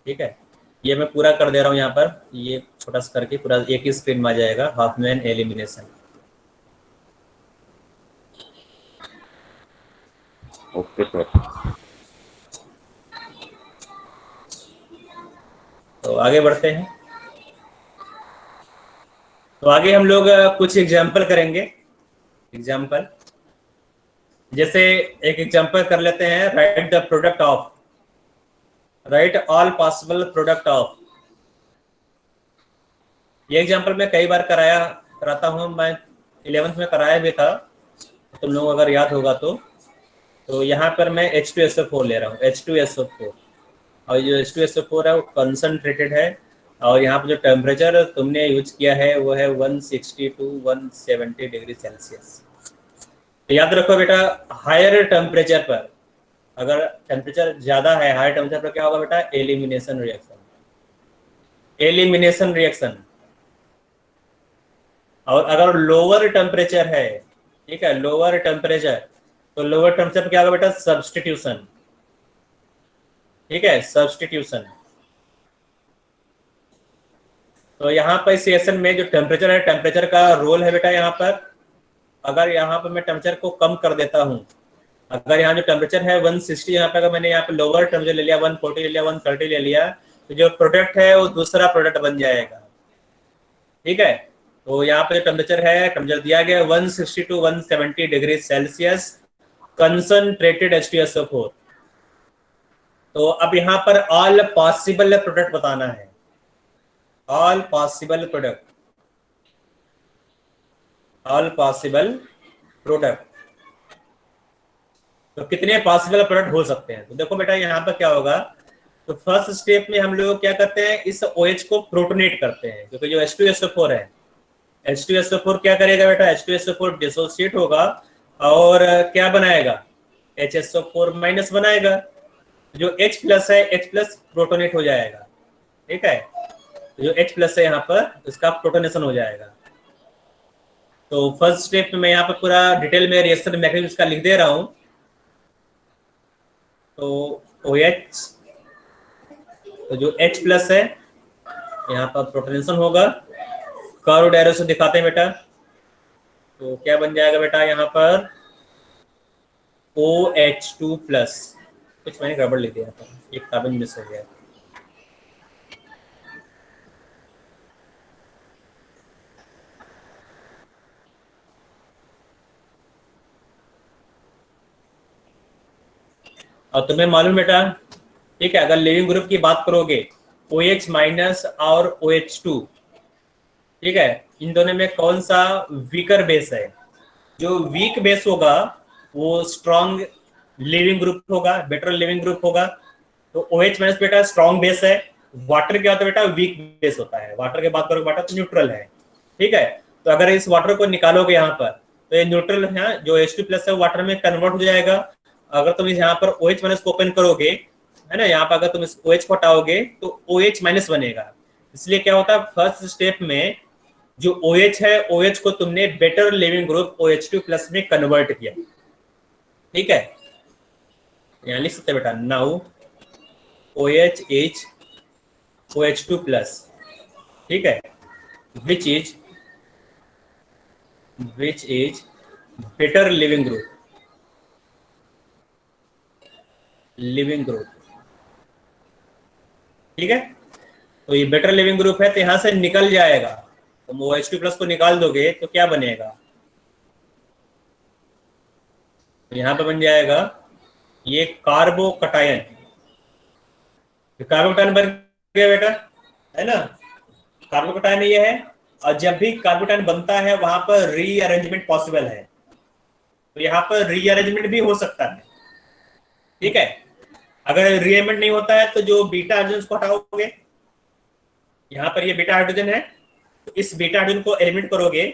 ठीक है। ये मैं पूरा कर दे रहा हूँ यहाँ पर, ये छोटा सा करके पूरा एक ही स्क्रीन में आ जाएगा, हाफमैन एलिमिनेशन। Okay sir. तो आगे बढ़ते हैं। तो आगे हम लोग कुछ एग्जाम्पल करेंगे। एग्जाम्पल जैसे एक एग्जाम्पल कर लेते हैं, right the product of, right all possible product of. ये एग्जाम्पल मैं कई बार कराता हूँ, मैं 11th में कराया भी था, तुम लोग अगर याद होगा तो यहाँ पर मैं H2SO4 ले रहा हूँ, H2SO4, और जो H2SO4 है वो कंसनट्रेटेड है, और यहाँ पर जो टेम्परेचर तुमने यूज किया है वो है 160 to 170 डिग्री सेल्सियस। तो याद रखो बेटा, हायर टेम्परेचर पर, अगर टेम्परेचर ज्यादा है, हायर टेम्परेचर पर क्या होगा बेटा, एलिमिनेशन रिएक्शन। और अगर लोअर टेम्परेचर है, ठीक है, लोअर टेम्परेचर, तो लोअर टेम्परेचर पर क्या होगा बेटा, सब्स्टिट्यूशन, ठीक है, सब्स्टिट्यूशन। तो यहाँ पर इस रिएक्शन में जो टेम्परेचर है, टेम्परेचर का रोल है बेटा यहाँ पर। अगर यहाँ पर मैं टेम्परेचर को कम कर देता हूँ, अगर यहाँ जो टेम्परेचर है 160, यहाँ पे अगर मैंने यहाँ पे लोअर टेम्परेचर ले लिया, 140 ले लिया, 130 ले लिया, तो जो प्रोडक्ट है वो दूसरा प्रोडक्ट बन जाएगा, ठीक है। तो यहाँ पे टेम्परेचर है, टेम्परेचर दिया गया 160 to 170 degree Celsius, concentrated H2SO4। तो अब यहाँ पर ऑल पॉसिबल प्रोडक्ट बताना है, all possible product, all possible product. तो कितने पॉसिबल प्रोडक्ट हो सकते हैं? तो देखो बेटा यहाँ पर क्या होगा, तो फर्स्ट स्टेप में हम लोग क्या करते हैं, इस OH को प्रोटोनेट करते हैं, क्योंकि जो H2SO4 है, H2SO4 क्या करेगा बेटा, H2SO4 डिसोसिएट होगा और क्या बनाएगा, HSO4 माइनस बनाएगा। जो H प्लस है, H प्लस प्रोटोनेट हो जाएगा, ठीक है। जो H प्लस है यहाँ पर, इसका प्रोटोनेशन हो जाएगा। तो फर्स्ट स्टेप में मैं यहाँ पर पूरा डिटेल में रिएक्शन मैकेनिज्म का लिख दे रहा हूँ। तो OH, तो जो H प्लस है यहाँ पर प्रोटोनेशन होगा। कर्व डायरेक्शन से दिखाते हैं बेटा, तो क्या बन जाएगा बेटा यहाँ पर OH2 प्लस, कुछ मैंने गड़बड़ लिख दिया था, एक कार्बन मिस हो गया। और तुम्हें मालूम बेटा, ठीक है, अगर लिविंग ग्रुप की बात करोगे OH माइनस और OH2, ठीक है, इन दोनों में कौन सा वीकर बेस है? जो वीक बेस होगा वो स्ट्रॉन्ग लिविंग ग्रुप होगा, बेटर लिविंग ग्रुप होगा। तो OH माइनस बेटा स्ट्रॉन्ग बेस है, वाटर क्या होता है बेटा? वीक बेस होता है। वाटर की बात करोगे वाटर तो न्यूट्रल है, ठीक है। तो अगर इस वाटर को निकालोगे यहाँ पर तो ये न्यूट्रल है, जो H2 प्लस है वाटर में कन्वर्ट हो जाएगा। अगर तुम यहाँ पर OH माइनस को ओपन करोगे, है ना, यहाँ पर अगर तुम इस OH को हटाओगे तो OH माइनस बनेगा। इसलिए क्या होता है, फर्स्ट स्टेप में जो OH है, OH को तुमने better leaving group OH2 plus में कन्वर्ट किया, ठीक है। यहाँ लिख सकते बेटा, now OH is OH2 plus, ठीक है, which is better leaving group, ठीक है। तो ये बेटर लिविंग ग्रुप है तो यहां से निकल जाएगा। तुम OH2 प्लस को निकाल दोगे तो क्या बनेगा? तो यहां पे बन जाएगा ये कार्बोकटायन। कार्बोकटायन बन गया बेटा, है ना, कार्बोकटायन ये है। और जब भी कार्बोकटायन बनता है वहां पर रीअरेंजमेंट पॉसिबल है, तो यहाँ पर रीअरेंजमेंट भी हो सकता है, ठीक है। अगर रीअरेंजमेंट नहीं होता है तो जो बीटा हाइड्रोजन को हटाओगे, यहाँ पर ये बीटा हाइड्रोजन है, तो इस बीटा हाइड्रोजन को एलिमिनेट करोगे,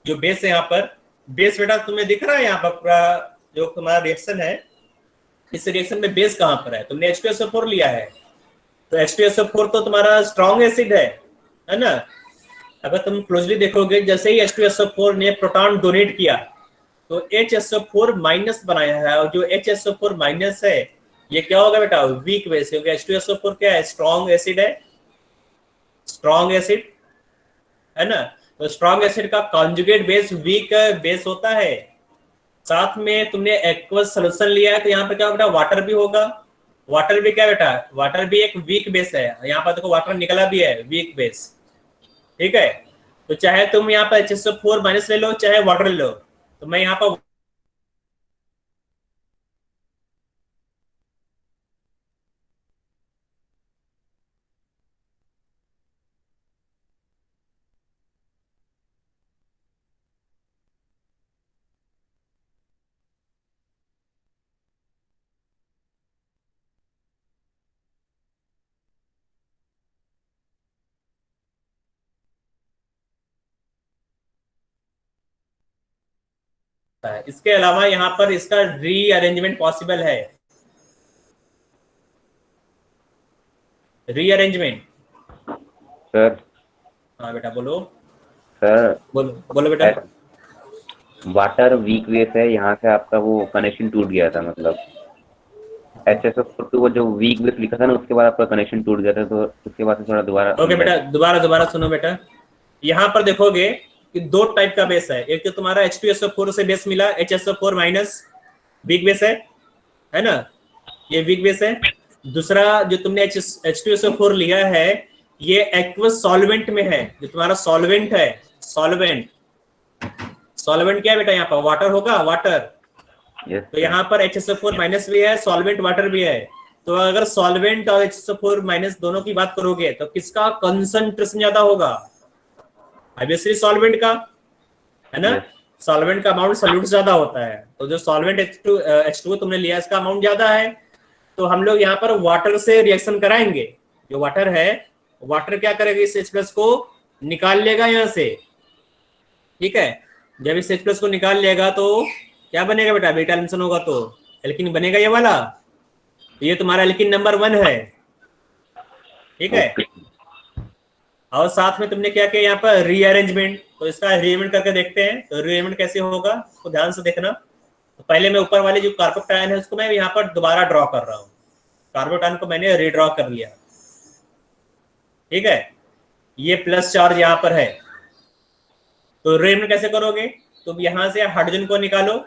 जो बेस है यहाँ पर, बेस बेटा तुम्हें दिख रहा है यहाँ पर पूरा जो तुम्हारा रिएक्शन है, इस रिएक्शन में बेस कहाँ पर है? तुमने H2SO4 लिया है, तो H2SO4 तो तुम्हारा स्ट्रॉन्ग एसिड है ना। अगर तुम क्लोजली देखोगे, जैसे ही H2SO4 ने प्रोटॉन डोनेट किया तो HSO4 माइनस बनाया है, और जो HSO4 माइनस है ये क्या होगा बेटा? वीक बेस, क्योंकि H2SO4 क्या है? स्ट्रॉन्ग एसिड है, स्ट्रॉन्ग एसिड, है ना। तो स्ट्रॉन्ग एसिड का कॉन्जुगेट बेस वीक बेस होता है। साथ में तुमने एक्वस सॉल्यूशन लिया है तो यहाँ पे क्या बेटा? वाटर भी होगा। वाटर भी क्या बेटा? वाटर भी एक वीक बेस है। यहाँ पर देखो वाटर निकला भी है, वीक बेस, ठीक है। तो चाहे तुम यहाँ पर HSO4 माइनस ले लो, चाहे वाटर ले लो, तो मैं यहाँ पर इसके अलावा यहाँ पर इसका रीअरेंजमेंट पॉसिबल है। Rearrangement, sir. हाँ बेटा बोलो, सर बोलो बोलो बेटा। वाटर वीक बेस है, यहाँ से आपका वो कनेक्शन टूट गया था, मतलब HSO4 वो जो वीक बेस लिखा था ना, उसके बाद आपका कनेक्शन टूट गया था, तो उसके बाद से थोड़ा दोबारा। ओके बेटा, दोबारा सुनो बेटा। यहाँ पर देखोगे कि दो टाइप का बेस है। एक तो तुम्हारा H2SO4 से बेस मिला, HSO4 माइनस, वीक बेस है ना, ये वीक बेस है। दूसरा जो तुमने H2SO4 लिया है, ये एक्वस सॉल्वेंट में है, जो तुम्हारा सॉल्वेंट है, सॉल्वेंट क्या है बेटा? यहाँ पर वाटर होगा, वाटर। तो यहाँ पर HSO4 माइनस भी है, सॉल्वेंट वाटर भी है। तो अगर सॉल्वेंट और HSO4 माइनस दोनों की बात करोगे तो किसका कंसंट्रेशन ज्यादा होगा? ऑब्वियसली सॉल्वेंट का, है ना। सॉल्वेंट का अमाउंट सॉल्यूट ज्यादा होता है, तो जो सॉल्वेंट H2 तुमने लिया इसका अमाउंट ज्यादा है। तो हम लोग यहाँ पर वाटर से रिएक्शन कराएंगे। जो वाटर है, वाटर क्या करेगा? इस H+ को निकाल लेगा यहाँ से, ठीक है। जब इस H+ को निकाल लेगा तो क्या बनेगा बेटा? बीटा एलिमिनेशन होगा तो एल्कीन बनेगा, ये वाला। ये तुम्हारा एल्कीन नंबर 1 है, ठीक है। और साथ में तुमने क्या किया यहाँ पर? रीअरेंजमेंट। तो इसका रीअरेंजमेंट करके देखते हैं, तो रीअरेंजमेंट कैसे होगा उसको ध्यान से देखना। तो पहले मैं ऊपर वाले जो कार्बोकटायन है उसको मैं यहाँ पर दोबारा ड्रॉ कर रहा हूँ। कार्बोकटायन को मैंने रीड्रॉ कर लिया, ठीक है। ये प्लस चार्ज यहाँ पर है, तो रीअरेंजमेंट कैसे करोगे? तुम यहां से हाइड्रोजन को निकालो,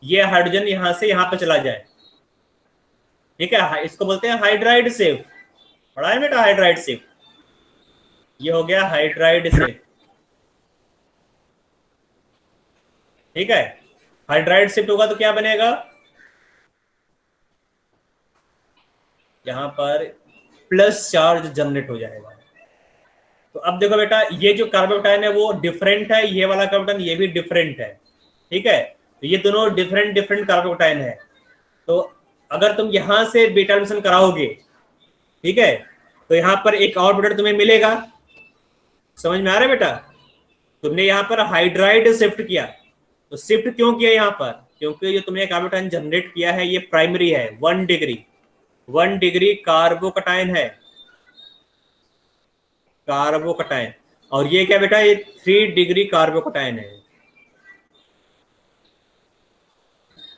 ये हाइड्रोजन यहां से यहां पर चला जाए, ठीक है, इसको बोलते हैं हाइड्राइड शिफ्ट। पढ़ा है बेटा हाइड्राइड शिफ्ट? ये हो गया हाइड्राइड शिफ्ट, ठीक है। हाइड्राइड शिफ्ट होगा तो क्या बनेगा, यहां पर प्लस चार्ज जनरेट हो जाएगा। तो अब देखो बेटा, ये जो कार्बोकटायन है वो डिफरेंट है, ये वाला कार्बोकटायन ये भी डिफरेंट है, ठीक है। तो ये दोनों डिफरेंट डिफरेंट कार्बोकटायन है। तो अगर तुम यहां से बीटा एडिशन कराओगे, ठीक है, तो यहां पर एक और प्रोडक्ट तुम्हें मिलेगा। समझ में आ रहा है बेटा? तुमने यहां पर हाइड्राइड शिफ्ट किया, तो शिफ्ट क्यों किया यहां पर? क्योंकि जो तुमने कार्बोकटायन जनरेट किया है ये प्राइमरी है, 1 डिग्री कार्बोकटायन है, कार्बोकटायन। और ये क्या बेटा, ये 3 डिग्री कार्बोकटायन है।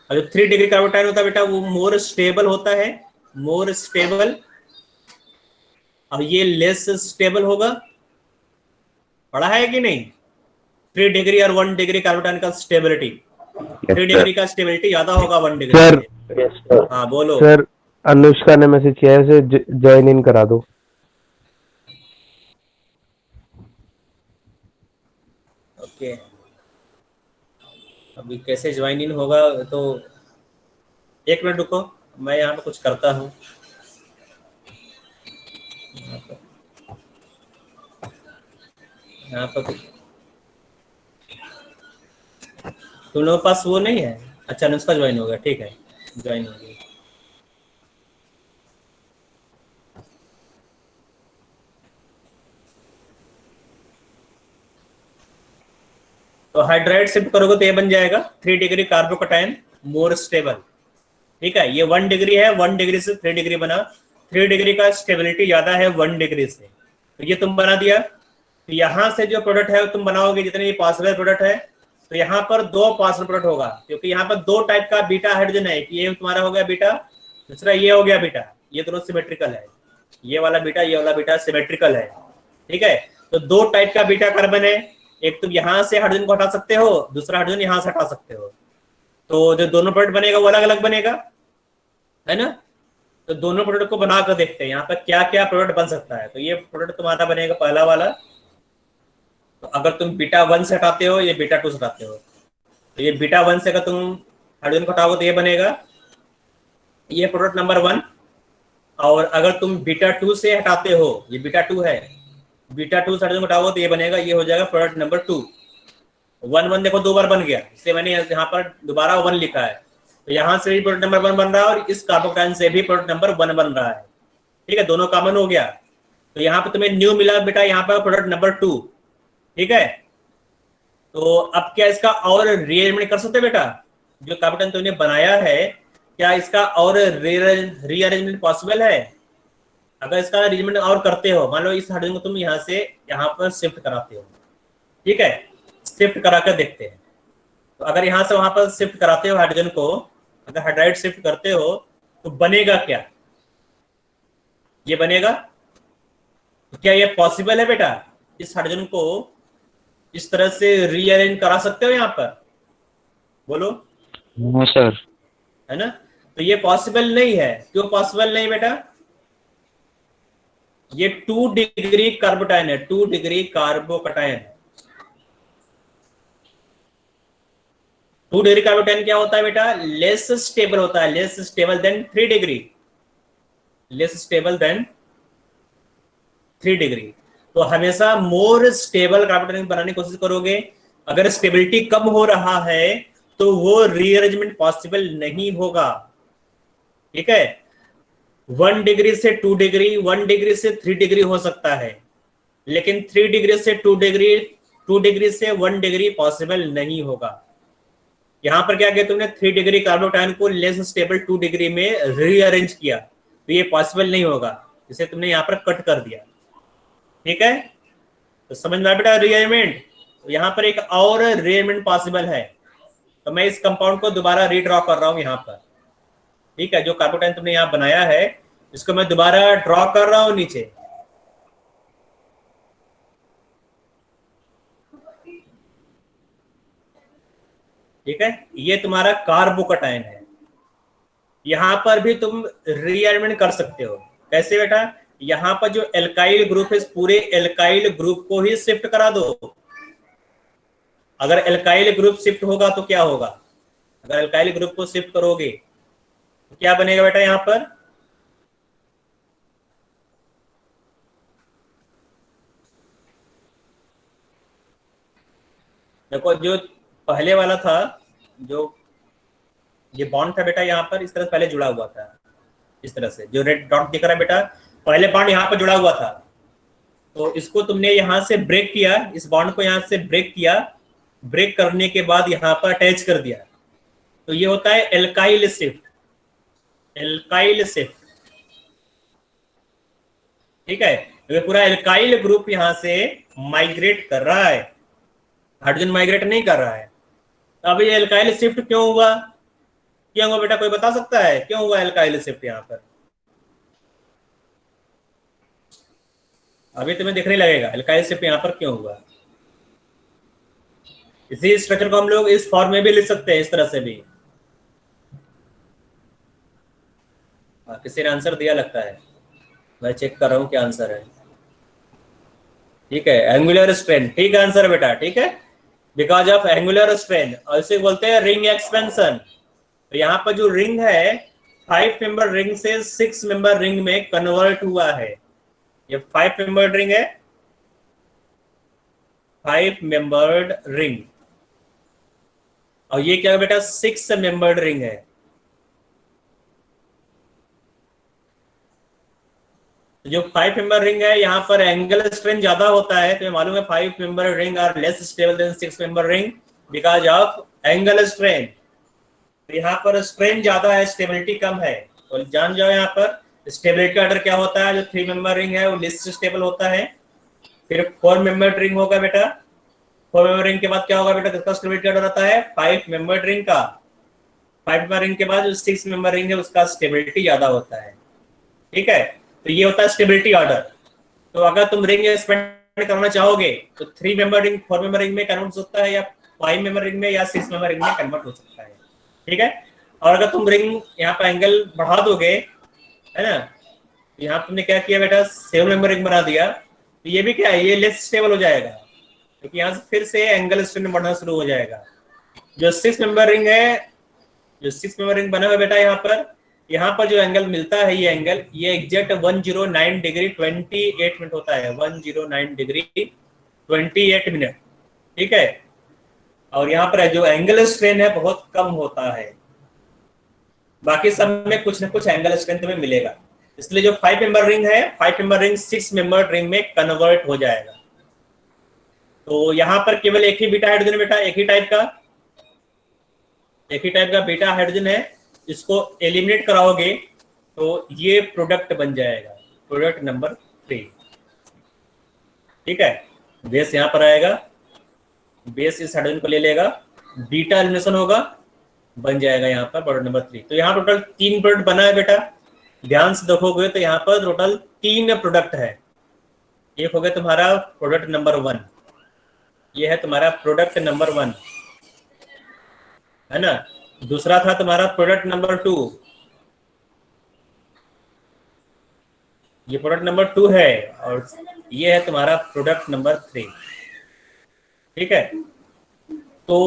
और जो 3 डिग्री कार्बोकटायन होता है बेटा वो मोर स्टेबल होता है, मोर स्टेबल, और ये लेस स्टेबल होगा। पढ़ा है कि नहीं? 3 डिग्री और 1 डिग्री कार्बोकटायन का स्टेबिलिटी, 3 डिग्री का स्टेबिलिटी ज्यादा होगा 1 डिग्री सर से। हाँ बोलो सर, अनुष्का ने मैसेज किया है, उसे ज्वाइन इन करा दो। ओके, अभी कैसे ज्वाइन इन होगा? तो 1 मिनट रुको, मैं यहाँ पे कुछ करता हूँ। यहाँ पर तुम लोगों के पास वो नहीं है? अच्छा, अनुष्का ज्वाइन हो गया, ठीक है, ज्वाइन हो गया। तो हाइड्राइड शिफ्ट करोगे तो ये बन जाएगा 3 डिग्री कार्बोकटायन मोर स्टेबल, ठीक है। ये 1 डिग्री है, 1 डिग्री से 3 डिग्री बना, 3 डिग्री का स्टेबिलिटी ज्यादा है 1 डिग्री से, तो ये तुम बना दिया। तो यहाँ से जो प्रोडक्ट है तुम बनाओगे, जितने ये पॉसिबल प्रोडक्ट है, तो यहाँ पर 2 पॉसिबल प्रोडक्ट होगा, क्योंकि यहाँ पर 2 टाइप का बीटा हाइड्रोजन है, ये तुम्हारा हो गया बीटा, दूसरा ये हो गया बीटा, ये दोनों सिमेट्रिकल है, ये वाला बीटा ये वाला बीटा सिमेट्रिकल है, ठीक है। तो 2 टाइप का बीटा कार्बन है, एक तुम यहां से हाइड्रोजन को हटा सकते हो, दूसरा हाइड्रोजन यहां से हटा सकते हो। तो जो दोनों प्रोडक्ट बनेगा वो अलग अलग बनेगा, है ना। तो दोनों प्रोडक्ट को बनाकर देखते हैं यहाँ पर क्या क्या प्रोडक्ट बन सकता है। तो ये प्रोडक्ट तुम्हारा बनेगा पहला वाला। तो अगर तुम बीटा 1 से हटाते हो, ये बीटा 2 से हटाते हो, तो ये बीटा 1 से अगर तुम हाइड्रोजन को हटाओगे तो ये बनेगा, ये प्रोडक्ट नंबर 1। और अगर तुम बीटा 2 से हटाते हो, ये बीटा 2 है, बीटा 2 से हाइड्रोजन हटाओगे तो ये बनेगा, ये हो जाएगा प्रोडक्ट नंबर 2। 1 देखो 2 बार बन गया, इसलिए मैंने यहाँ पर दोबारा 1 लिखा है। तो यहाँ से भी प्रोडक्ट नंबर 1 बन रहा है और इस कार्बोकटायन से भी प्रोडक्ट नंबर 1 बन रहा है, ठीक है, दोनों कॉमन हो गया। तो यहाँ पे तुम्हें न्यू मिला बेटा, यहाँ पर प्रोडक्ट नंबर 2, ठीक है। तो अब क्या इसका और रीअरेंजमेंट कर सकते बेटा? जो कार्बोकटायन तुमने बनाया है, क्या इसका और रीअरेंजमेंट पॉसिबल है? अगर इसका अरेंजमेंट और करते हो, मान लो इस हाइड्रोजन को तुम यहाँ से यहाँ पर शिफ्ट कराते हो, ठीक है, शिफ्ट करा कर देखते हैं। तो अगर यहाँ से वहां पर शिफ्ट कराते हो हाइड्रोजन को, अगर हाइड्राइड शिफ्ट करते हो तो बनेगा क्या? ये बनेगा। तो क्या ये पॉसिबल है बेटा? इस हाइड्रोजन को इस तरह से रीअरेंज करा सकते हो यहाँ पर? बोलो। हाँ सर। है ना। तो ये पॉसिबल नहीं है। क्यों पॉसिबल नहीं बेटा? ये 2 डिग्री कार्बोकटायन है, 2 डिग्री कार्बोकटायन। 2 डिग्री कार्बोकटायन क्या होता है बेटा? लेस स्टेबल होता है, less stable then 3 degree, less stable then 3 degree. तो हमेशा मोर स्टेबल कार्बोकटायन बनाने की कोशिश करोगे। अगर स्टेबिलिटी कम हो रहा है तो वो रीअरेंजमेंट पॉसिबल नहीं होगा, ठीक है। 1 डिग्री से 2 डिग्री, 1 डिग्री से 3 डिग्री हो सकता है, लेकिन 3 डिग्री से 2 डिग्री, 2 डिग्री से 1 डिग्री पॉसिबल नहीं होगा। यहां पर क्या किया तुमने? 3 डिग्री कार्बोकटायन को लेस स्टेबल 2 डिग्री में रीअरेंज किया, तो ये पॉसिबल नहीं होगा, इसे तुमने यहां पर कट कर दिया, ठीक है। तो समझ में आया बेटा रीअरेंजमेंट? तो यहां पर एक और रीअरेंजमेंट पॉसिबल है। तो मैं इस कंपाउंड को दोबारा रीड्रॉ कर रहा हूं यहां पर, ठीक है। जो कार्बोकटायन तुमने यहां बनाया है इसको मैं दोबारा ड्रॉ कर रहा हूं नीचे। ठीक है, ये तुम्हारा कार्बोकटायन है। यहां पर भी तुम रीअरेंजमेंट कर सकते हो। कैसे बेटा? यहां पर जो एल्काइल ग्रुप है, इस पूरे एल्काइल ग्रुप को ही शिफ्ट करा दो। अगर एल्काइल ग्रुप शिफ्ट होगा तो क्या होगा? अगर एल्काइल ग्रुप को शिफ्ट करोगे तो क्या बनेगा बेटा? यहां पर देखो, जो पहले वाला था, जो ये बॉन्ड था बेटा, यहाँ पर इस तरह से पहले जुड़ा हुआ था। इस तरह से जो रेड डॉट दिख रहा है बेटा, पहले बॉन्ड यहाँ पर जुड़ा हुआ था, तो इसको तुमने यहाँ से ब्रेक किया, इस बॉन्ड को यहाँ से ब्रेक किया, ब्रेक करने के बाद यहाँ पर अटैच कर दिया, तो ये होता है एल्काइल शिफ्ट। एल्काइल शिफ्ट, ठीक है। तो ये पूरा एल्काइल ग्रुप यहाँ से माइग्रेट कर रहा है, हाइड्रोजन माइग्रेट नहीं कर रहा है। तो अब ये एल्काइल शिफ्ट क्यों हुआ? क्यों हुआ बेटा? कोई बता सकता है क्यों हुआ एल्काइल शिफ्ट यहाँ पर? अभी तुम्हें दिखने लगेगा एल्काइल शिफ्ट यहाँ पर क्यों हुआ। इसी स्ट्रक्चर को हम लोग इस फॉर्म में भी लिख सकते हैं, इस तरह से भी। किसी ने आंसर दिया लगता है, मैं चेक कर रहा हूं क्या आंसर है। ठीक है, एंगुलर स्ट्रेन, ठीक आंसर बेटा, ठीक है। बिकॉज ऑफ एंगुलर स्ट्रेन, और इसे बोलते हैं रिंग एक्सपेंशन। तो यहाँ पर जो रिंग है, 5 मेंबर रिंग से 6 मेंबर रिंग में कन्वर्ट हुआ है। ये 5 मेंबर्ड रिंग है, 5 मेंबर्ड रिंग, और ये क्या है बेटा? 6 मेंबर्ड रिंग है। जो 5 मेंबर रिंग है, यहाँ पर एंगल स्ट्रेन ज्यादा होता है, तो मालूम है 5 member ring are less stable than 6 member ring because of angle strain. तो यहाँ पर स्ट्रेन ज्यादा है, स्टेबिलिटी कम है। तो जान जाओ यहाँ पर स्टेबिलिटी ऑर्डर क्या होता है। जो 3 मेंबर रिंग है वो लिस्ट स्टेबल होता है। फिर 4 मेंबर रिंग होगा बेटा, 4 मेंबर रिंग के बाद क्या होगा बेटा? किसका स्टेबिलिटी ऑर्डर आता है? 5 मेंबर रिंग का। 5 मेंबर रिंग के बाद जो 6 मेंबर रिंग है उसका स्टेबिलिटी ज्यादा होता है, ठीक है। तो ये होता है स्टेबिलिटी ऑर्डर। तो अगर तुम रिंग एक्सपेंड करना चाहोगे तो 3 मेंबर रिंग 4 मेंबर रिंग में कन्वर्ट हो सकता है, या 5 मेंबर रिंग में, या 6 मेंबर रिंग में कन्वर्ट हो सकता है, ठीक है। और अगर तुम रिंग यहाँ पर एंगल बढ़ा दोगे, है ना, यहाँ तुमने क्या किया बेटा? 7 मेंबर रिंग बना दिया, तो ये भी क्या है? ये लेस स्टेबल हो जाएगा, क्योंकि यहाँ से फिर से एंगल स्ट्रेन बढ़ना शुरू हो जाएगा। जो 6 मेंबर रिंग है, जो 6 मेंबर रिंग बना हुआ बेटा, यहाँ पर जो एंगल मिलता है, ये एंगल, ये एग्जैक्ट 109 डिग्री 28 मिनट होता है। 109 डिग्री 28 मिनट, ठीक है। और यहाँ पर जो एंगल स्ट्रेन है बहुत कम होता है, बाकी सब में कुछ ना कुछ एंगल स्ट्रेन तुम्हें मिलेगा। इसलिए जो 5 मेंबर रिंग है, 5 मेंबर रिंग 6 मेंबर रिंग में कन्वर्ट हो जाएगा। तो यहाँ पर केवल एक ही बीटा हाइड्रोजन बेटा, एक ही टाइप का बीटा हाइड्रोजन है। इसको एलिमिनेट कराओगे तो ये प्रोडक्ट बन जाएगा, प्रोडक्ट नंबर 3, ठीक है। बेस यहाँ पर आएगा, बेस इस हाइड्रोजन को ले लेगा, बीटा एलिमिनेशन होगा, बन जाएगा यहाँ पर प्रोडक्ट नंबर 3। तो यहाँ टोटल 3 प्रोडक्ट बना है बेटा। ध्यान से देखोगे तो यहाँ पर टोटल 3 प्रोडक्ट है। एक हो गया तुम्हारा प्रोडक्ट नंबर 1, ये है तुम्हारा प्रोडक्ट नंबर 1, है ना। दूसरा था तुम्हारा प्रोडक्ट नंबर 2, ये प्रोडक्ट नंबर 2 है, और ये है तुम्हारा प्रोडक्ट नंबर 3, ठीक है। तो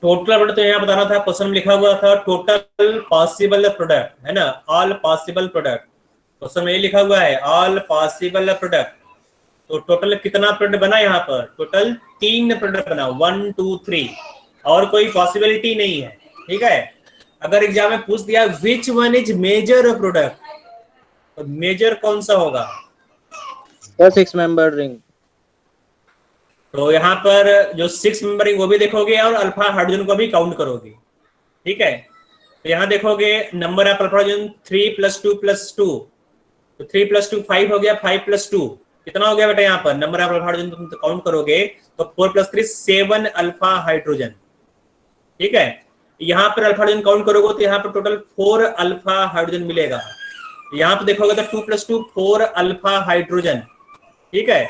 टोटल प्रोडक्ट तो यहाँ बताना था, क्वेश्चन में लिखा हुआ था टोटल पॉसिबल प्रोडक्ट, है ना, ऑल पॉसिबल प्रोडक्ट। क्वेश्चन में ये लिखा हुआ है ऑल पॉसिबल प्रोडक्ट। तो टोटल कितना प्रोडक्ट बना? यहाँ पर टोटल 3 प्रोडक्ट बना, 1 2 3, और कोई पॉसिबिलिटी नहीं है, ठीक है। अगर एग्जाम में पूछ दिया which one is major product, तो मेजर कौन सा होगा? 6 मेंबर रिंग। तो यहाँ पर जो 6 मेंबर रिंग वो भी देखोगे, और अल्फा हाइड्रोजन को भी काउंट करोगे, ठीक है। तो यहाँ देखोगे नंबर ऑफ अल्फा हाइड्रोजन 3 + 2 + 2, तो 3 + 2 5 हो गया, 5 + 2 कितना हो गया बेटा? यहाँ पर नंबर ऑफ अल्फा हाइड्रोजन तुम काउंट करोगे तो 4 + 3 7 अल्फा हाइड्रोजन, ठीक है। यहाँ पर अल्फा हाइड्रोजन काउंट करोगे तो यहाँ पर टोटल 4 अल्फा हाइड्रोजन मिलेगा। यहाँ पर देखोगे तो 2 + 2 4 अल्फा हाइड्रोजन, ठीक है।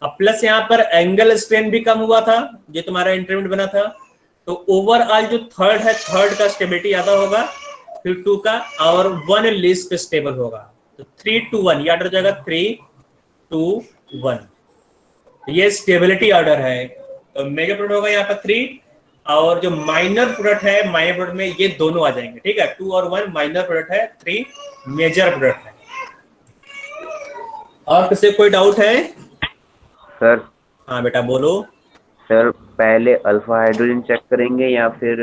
अब प्लस यहाँ पर एंगल स्ट्रेन भी कम हुआ था, जो तुम्हारा इंटरमीडिएट बना था, तो ओवरऑल जो थर्ड है, थर्ड का स्टेबिलिटी ज्यादा होगा, फिर 2 का, और 1 लीस्ट स्टेबल होगा। तो 3 to 1 याद रह जाएगा, 3 to 1। ये स्टेबिलिटी ऑर्डर है। तो मेजर प्रोडक्ट होगा यहाँ पर 3, और जो माइनर प्रोडक्ट है, माइनर प्रोडक्ट में ये दोनों आ जाएंगे, ठीक है। 2 और 1 माइनर प्रोडक्ट है, 3 मेजर प्रोडक्ट है। और किसी कोई डाउट है? सर हाँ बेटा बोलो। सर पहले अल्फा हाइड्रोजन चेक करेंगे या फिर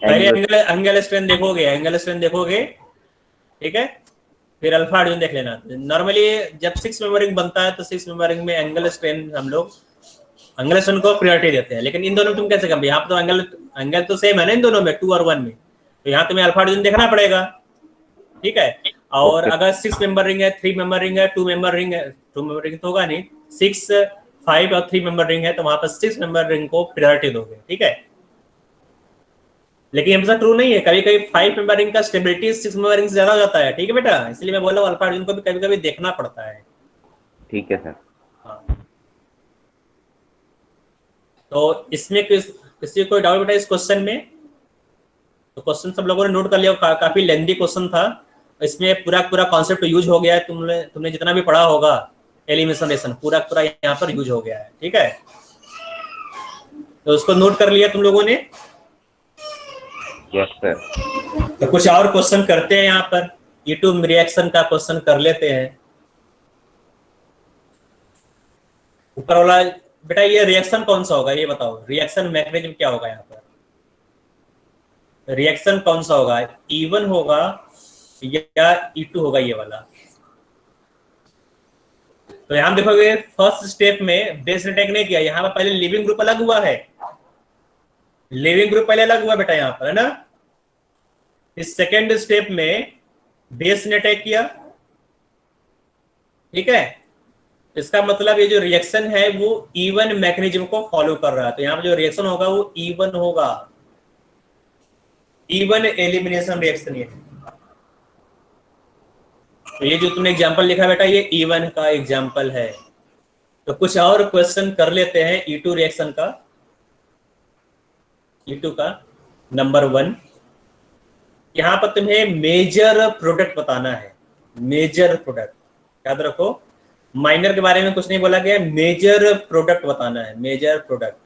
पहले एंगल स्ट्रेंथ देखोगे, एंगल स्ट्रेंथ देखोगे, ठीक है, फिर अल्फा हाइड्रोजन देख लेना। नॉर्मली जब 6 मेंबर रिंग बनता है तो 6 मेंबर रिंग में एंगल स्ट्रेंथ हम लोग एंगल स्ट्रेंथ को प्रायोरिटी देते हैं। लेकिन इन दोनों में तुम कैसे कम, यहाँ तो एंगल तो सेम है ना इन दोनों में, 2 और 1 में, तो यहाँ तुम्हें अल्फा हाइड्रोजन देखना पड़ेगा, ठीक है। और अगर 6 मेंबर रिंग है, 3 मेंबर रिंग है, 2 मेंबर रिंग है, 2 मेंबर रिंग तो होगा नहीं, 6, 5 और 3 मेंबर रिंग है, तो वहां पर 6 मेंबर रिंग को प्रायोरिटी दोगे, ठीक है। लेकिन हमेशा ट्रू नहीं है, कभी कभी 5 मेंबर रिंग का स्टेबिलिटी 6 मेंबर रिंग से ज्यादा हो जाता है, ठीक है बेटा। इसलिए मैं बोल रहा हूँ अल्फा हाइड्रोजन को भी कभी कभी देखना पड़ता है। ठीक है सर। हाँ। तो इसमें किसी को डाउट बेटा इस क्वेश्चन में? तो क्वेश्चन सब लोगों ने नोट कर लिया, काफी लेंथी क्वेश्चन था, इसमें पूरा पूरा कॉन्सेप्ट यूज हो गया है। तुमने जितना भी पढ़ा होगा एलिमिनेशन लेसन पूरा पूरा यहाँ पर यूज हो गया है, ठीक है। तो उसको नोट कर लिया तुम लोगों ने? Yes sir. तो कुछ और क्वेश्चन करते हैं यहाँ पर, E2 रिएक्शन का क्वेश्चन कर लेते हैं। ऊपर वाला बेटा ये रिएक्शन कौन सा होगा, ये बताओ, रिएक्शन मैकेनिज्म क्या होगा यहाँ पर? रिएक्शन कौन सा होगा, E1 होगा या E2 होगा ये वाला? तो यहां देखोगे फर्स्ट स्टेप में बेस अटैक नहीं किया, यहाँ पर पहले लिविंग ग्रुप अलग हुआ है, लिविंग ग्रुप पहले अलग हुआ बेटा यहाँ पर, है ना। इस सेकेंड स्टेप में बेस ने अटैक किया, ठीक है। इसका मतलब ये जो रिएक्शन है वो E1 मैकेनिज्म को फॉलो कर रहा है। तो यहाँ पर जो रिएक्शन होगा वो E1 होगा, E1 एलिमिनेशन रिएक्शन। ये तो ये जो तुमने एग्जांपल लिखा बेटा ये E1 का एग्जांपल है। तो कुछ और क्वेश्चन कर लेते हैं E2 रिएक्शन का, E2 का नंबर 1। यहां पर तुम्हें मेजर प्रोडक्ट बताना है, मेजर प्रोडक्ट याद रखो, माइनर के बारे में कुछ नहीं बोला गया, मेजर प्रोडक्ट बताना है, मेजर प्रोडक्ट,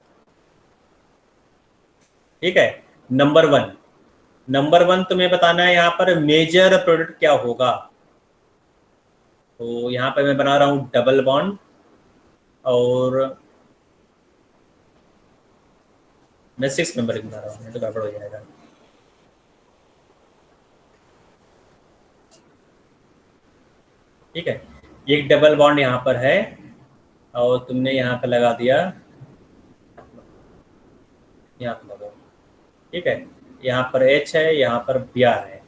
ठीक है। नंबर 1 तुम्हें बताना है यहाँ पर मेजर प्रोडक्ट क्या होगा। तो यहाँ पर मैं बना रहा हूं डबल बॉन्ड, और मैं 6 मेंबर बना रहा हूँ, तो गड़बड़ हो जाएगा। ठीक है, एक डबल बॉन्ड यहाँ पर है और तुमने यहाँ पर लगा दिया, यहाँ पर लगाओ, ठीक है। यहाँ पर H है, यहाँ पर Br है,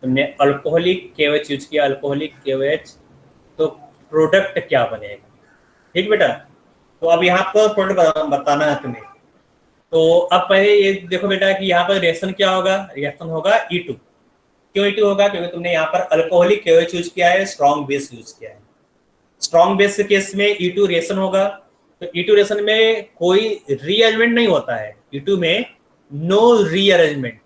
तुमने अल्कोहलिक KOH यूज किया, अल्कोहलिक KOH, तो प्रोडक्ट क्या बनेगा, ठीक बेटा। तो अब यहाँ पर प्रोडक्ट बताना है तुम्हें। तो अब पहले ये देखो बेटा कि यहाँ पर रिएक्शन क्या होगा, रिएक्शन होगा E2। क्यों E2 होगा? क्योंकि तुमने यहाँ पर अल्कोहलिक KOH यूज किया है, स्ट्रॉन्ग बेस यूज किया है। स्ट्रॉन्ग बेस के केस में E2 रिएक्शन होगा। तो E2 रिएक्शन में कोई रीअरेंजमेंट नहीं होता है, E2 में नो रीअरेंजमेंट,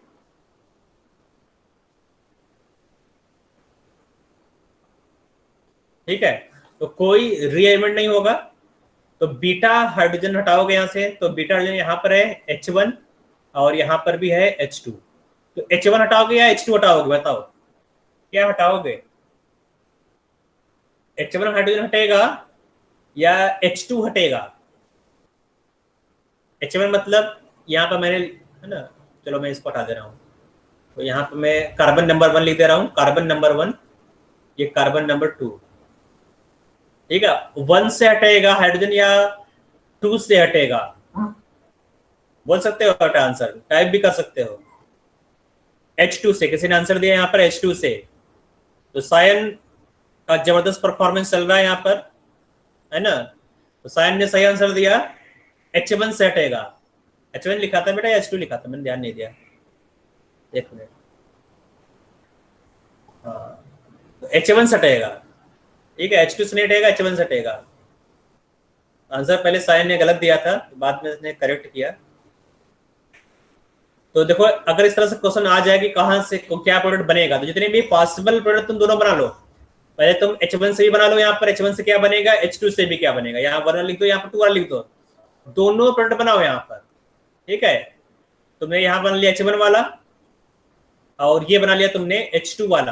ठीक है। तो कोई रीअरेंजमेंट नहीं होगा। तो बीटा हाइड्रोजन हटाओगे यहां से, तो बीटा हाइड्रोजन यहाँ पर है H1 और यहाँ पर भी है H2। तो H1 हटाओगे या H2 हटाओगे, बताओ क्या हटाओगे? H1 हाइड्रोजन हटेगा या H2 हटेगा? H1 मतलब यहाँ पर मैंने, है ना, चलो मैं इसको हटा दे रहा हूँ। तो यहाँ पर मैं कार्बन नंबर 1 लिख दे रहा हूँ, कार्बन नंबर 1, ये कार्बन नंबर 2, ठीक है। 1 से हटेगा हाइड्रोजन या 2 से हटेगा? बोल सकते हो बेटा, आंसर टाइप भी कर सकते हो। H2 से, किसी ने आंसर दिया यहाँ पर H2 से, तो सायन का जबरदस्त परफॉर्मेंस चल रहा है यहाँ पर, है ना। तो सायन ने सही आंसर दिया, H1 से हटेगा। H1 लिखा था बेटा या H2 लिखा था, मैंने ध्यान नहीं दिया, एक मिनट। हाँ, तो H1 से हटेगा, ठीक है। H2 से नहीं हटेगा, H1 से हटेगा। आंसर पहले सायन ने गलत दिया था, बाद में इसने करेक्ट किया। तो देखो अगर इस तरह से क्वेश्चन आ जाए कि कहां से क्या प्रोडक्ट बनेगा, तो जितने भी पॉसिबल प्रोडक्ट तुम दोनों बना लो। पहले तुम H1 से भी बना लो, यहाँ पर H1 से क्या बनेगा, H2 से भी क्या बनेगा, यहाँ 1 लिख दो, यहाँ पर 2 वाला लिख दो, दोनों प्रोडक्ट बनाओ यहाँ पर। ठीक है, तुमने यहाँ बना लिया H1 वाला और ये बना लिया तुमने H2 वाला,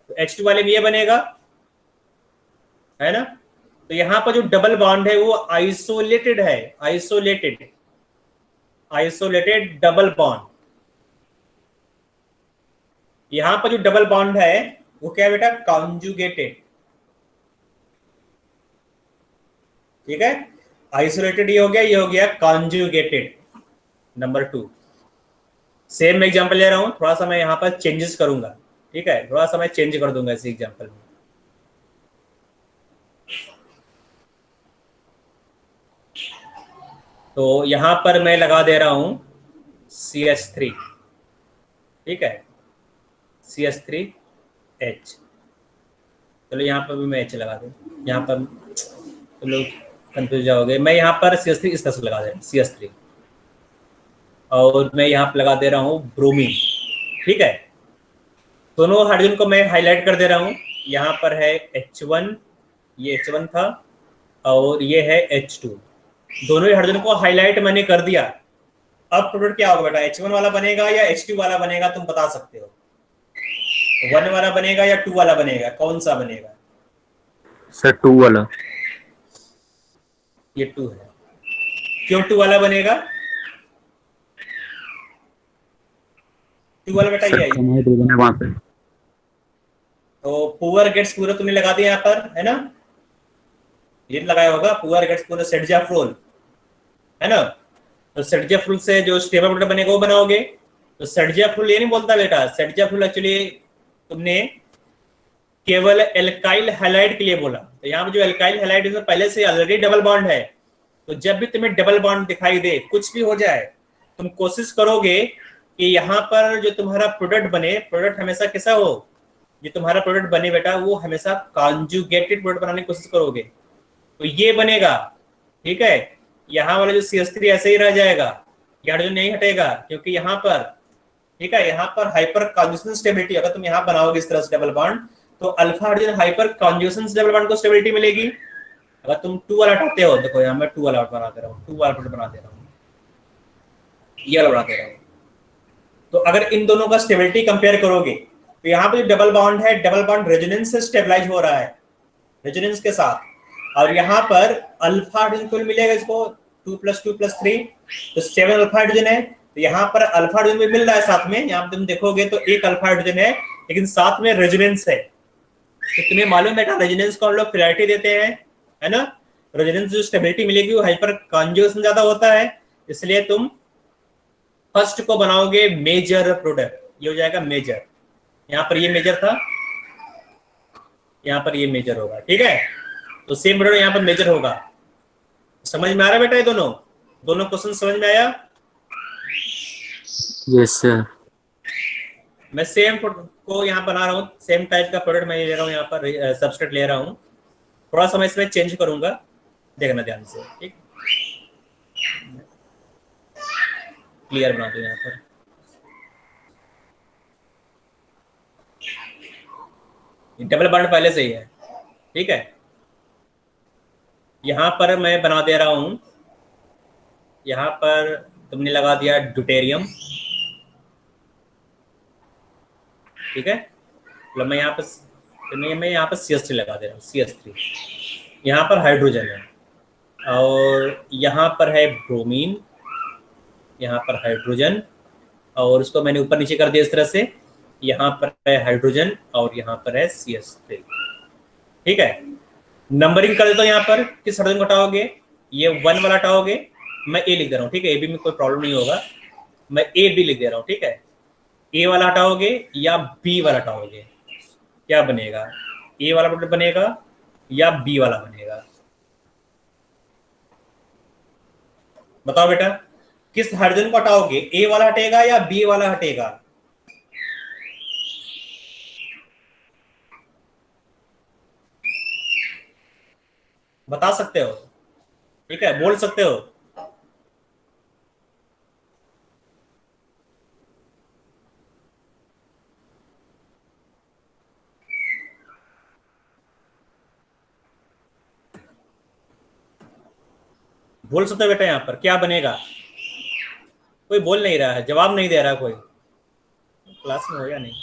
तो H2 वाले में ये बनेगा, है ना। तो यहाँ पर जो डबल बॉन्ड है वो आइसोलेटेड है, आइसोलेटेड डबल बॉन्ड। यहां पर जो डबल बॉन्ड है वो क्या है बेटा, कॉन्जुगेटेड। ठीक है, आइसोलेटेड ये हो गया कॉन्जुगेटेड। नंबर 2 सेम मैं एग्जांपल ले रहा हूं, थोड़ा सा मैं यहां पर चेंजेस करूंगा। ठीक है, थोड़ा सा मैं चेंज कर दूंगा इस एग्जांपल में। तो यहां पर मैं लगा दे रहा हूं CH3। ठीक है, CH3H। चलो यहाँ पर भी मैं H लगा दूं, यहाँ पर तुम लोग कंफ्यूज जाओगे। मैं यहाँ पर CH3 इस तरह से लगा दे रहा हूँ, CH3, और मैं यहाँ पर लगा दे रहा हूँ ब्रोमीन। ठीक है, दोनों हाइड्रोजन को मैं हाईलाइट कर दे रहा हूँ। यहाँ पर है H1, ये H1 था, और ये है H2। दोनों ही हाइड्रोजन को हाईलाइट मैंने कर दिया। अब प्रोडक्ट क्या होगा बेटा, H1 वाला बनेगा या H2 वाला बनेगा, तुम बता सकते हो। 1 वाला बनेगा या 2 वाला बनेगा, कौन सा बनेगा? सर 2 वाला। ये 2 है, क्यों 2 वाला बनेगा? 2 वाला बेटा ये कम हाइड्रोजन है वहां पे। तो पुअर गेट्स पूरा तुमने लगा दिया यहाँ पर, है ना, ये लगाया होगा पुअर गेट्स पूरा सेटजाफ्रोल, है ना। तो सेटजाफ्रोल से जो स्टेबल प्रोडक्ट बनेगा वो बनाओगे। तो सेटजाफ्रोल ये नहीं बोलता बेटा, सेटजाफ्रोल एक्चुअली तुमने केवल एल्काइल हैलाइड के लिए बोला। तो यहाँ पे जो एल्काइल हैलाइड है पहले से ऑलरेडी डबल बॉन्ड है, तो जब भी तुम्हें डबल बॉन्ड दिखाई दे, कुछ भी हो जाए, तुम कोशिश करोगे कि यहाँ पर जो तुम्हारा प्रोडक्ट बने, प्रोडक्ट हमेशा कैसा हो, जो तुम्हारा प्रोडक्ट बने बेटा वो हमेशा कॉन्जुगेटेड प्रोडक्ट बनाने की कोशिश करोगे, तो ये बनेगा। ठीक है, यहाँ वाला जो CH3 ऐसे ही रह जाएगा, ये हाइड्रोजन नहीं हटेगा, क्योंकि यहाँ पर, ठीक है, यहाँ पर हाइपर कॉन्जुगेशन स्टेबिलिटी, अगर तुम यहाँ बनाओगे इस तरह से डबल बॉन्ड, तो alpha hydrogen hyper conjugation double bond को स्टेबिलिटी मिलेगी। अगर तुम 2 वाला हटाते हो, देखो यहाँ मैं 2 वाला बना दे रहा हूँ, 2 वाला बना दे रहा हूँ, ये वाला बना दे रहा हूँ। तो अगर इन दोनों का स्टेबिलिटी कंपेयर करोगे, तो यहाँ पे डबल बॉन्ड है, डबल बॉन्ड रेजोनेंस से स्टेबलाइज हो रहा है, रेजोनेंस के साथ, और यहाँ पर अल्फा हाइड्रोजन कुल मिलेगा इसको 2 + 2 + 3, तो 7 अल्फा हाइड्रोजन है। तो यहाँ पर अल्फा हाइड्रोजन भी मिल रहा है साथ में, यहाँ पर तुम देखोगे तो एक अल्फा हाइड्रोजन है, लेकिन साथ में रेजोनेंस है। तो तुम्हें मालूम बेटा रेजोनेंस को हम लोग प्रायोरिटी देते हैं, है ना। रेजोनेंस जो स्टेबिलिटी मिलेगी वो हाइपर कॉन्जुगेशन ज्यादा होता है, इसलिए तुम फर्स्ट को बनाओगे मेजर प्रोडक्ट, ये हो जाएगा मेजर। यहाँ पर ये मेजर था, यहाँ पर ये मेजर होगा। ठीक है, तो सेम प्रोडक्ट यहाँ पर मेजर होगा। समझ में आ रहा है बेटा, ये दोनों क्वेश्चन समझ में आया? Yes sir. मैं सेम को यहाँ बना रहा हूँ, सेम टाइप का प्रोडक्ट मैं ले रहा हूँ, यहाँ पर सबस्ट्रेट ले रहा हूँ, थोड़ा सा मैं इसमें चेंज करूंगा, देखना ध्यान से। ठीक, क्लियर बना दो यहाँ पर। डबल बॉन्ड पहले से ही है। ठीक है, यहां पर मैं बना दे रहा हूं, यहां पर तुमने लगा दिया ड्यूटेरियम। ठीक है, मतलब मैं यहाँ पर CH3 लगा दे रहा हूँ, CH3। यहाँ पर हाइड्रोजन है, और यहाँ पर है ब्रोमीन, यहाँ पर हाइड्रोजन, और उसको मैंने ऊपर नीचे कर दिया इस तरह से। यहाँ पर है हाइड्रोजन और यहाँ पर है CH3। ठीक है, नंबरिंग कर देता हूँ। यहाँ पर किस हाइड्रोजन को हटाओगे, ये 1 वाला हटाओगे, मैं A लिख दे रहा हूँ। ठीक है, AB में कोई प्रॉब्लम नहीं होगा, मैं AB लिख दे रहा हूँ। ठीक है, A वाला हटाओगे या B वाला हटाओगे, क्या बनेगा, A वाला प्रोडक्ट बनेगा या B वाला बनेगा, बताओ बेटा। किस हाइड्रोजन को हटाओगे, A वाला हटेगा या B वाला हटेगा? बता सकते हो, ठीक है, बोल सकते हो। बोल सकते हो बेटा यहाँ पर क्या बनेगा? कोई बोल नहीं रहा है, जवाब नहीं दे रहा कोई, क्लास में हो या नहीं?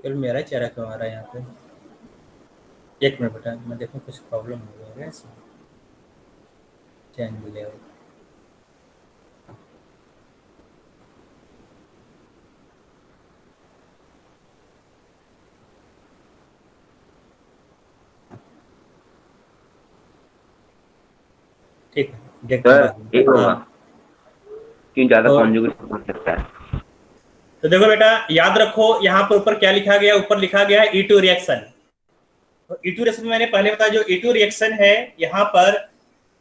फिर मेरा चेहरा क्यों आ रहा है यहाँ पे? एक मिनट बेटा, मैं देखूँ कुछ प्रॉब्लम हो गया है इसमें। चेंज ले आओ। ठीक है, देखते हैं सर बाद में। एक होगा हाँ, कि ज्यादा और कॉन्जुगेट हो सकता है। तो देखो बेटा, याद रखो यहाँ पर ऊपर क्या लिखा गया, ऊपर लिखा गया है E2 रिएक्शन। तो E2 रिएक्शन मैंने पहले बताया, जो E2 रिएक्शन है यहाँ पर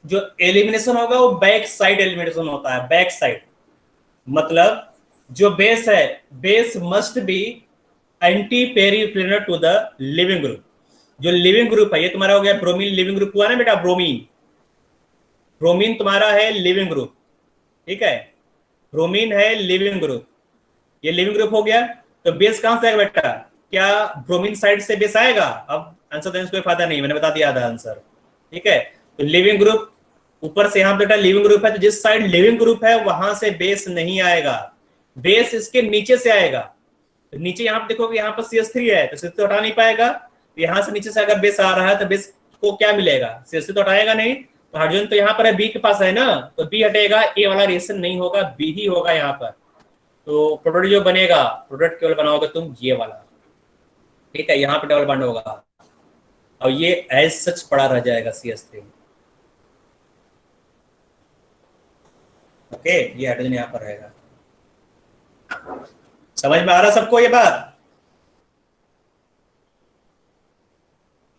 जो एलिमिनेशन होगा वो बैक साइड एलिमिनेशन होता है। बैक साइड मतलब जो बेस है, base must be anti periplanar to the leaving group. जो लिविंग ग्रुप है ये तुम्हारा हो गया ब्रोमीन, लिविंग ग्रुप हुआ ना बेटा, ब्रोमीन। ब्रोमीन तुम्हारा है लिविंग ग्रुप, ठीक है, ब्रोमीन है लिविंग ग्रुप, ये लिविंग ग्रुप हो गया। तो बेस कहां से आएगा बेटा? क्या ब्रोमीन साइड से बेस आएगा? अब आंसर देने से कोई फायदा नहीं, मैंने बता दिया था आंसर, ठीक है। तो लिविंग ग्रुप ऊपर से, यहां बेटा लिविंग ग्रुप है, तो जिस साइड लिविंग ग्रुप है वहां से बेस नहीं आएगा, बेस इसके नीचे से आएगा। तो नीचे यहां पर देखोगे, यहाँ पर CH3 है तो CH3 तो हटा नहीं पाएगा, तो यहां से नीचे से अगर बेस आ रहा है तो बेस को क्या मिलेगा? CH3 तो हटाएगा नहीं, तो हाइड्रोजन तो यहाँ पर है, बी के पास है ना, तो बी हटेगा, ए वाला रिएक्शन नहीं होगा, बी ही होगा यहाँ पर। तो प्रोडक्ट जो बनेगा, प्रोडक्ट केवल बनाओगे तुम ये वाला, ठीक है, यहाँ पे डबल बॉन्ड होगा और ये एज सच पड़ा रह जाएगा CH3। ओके, ये हाइड्रोजन यहाँ पर रहेगा। समझ में आ रहा सबको ये बात?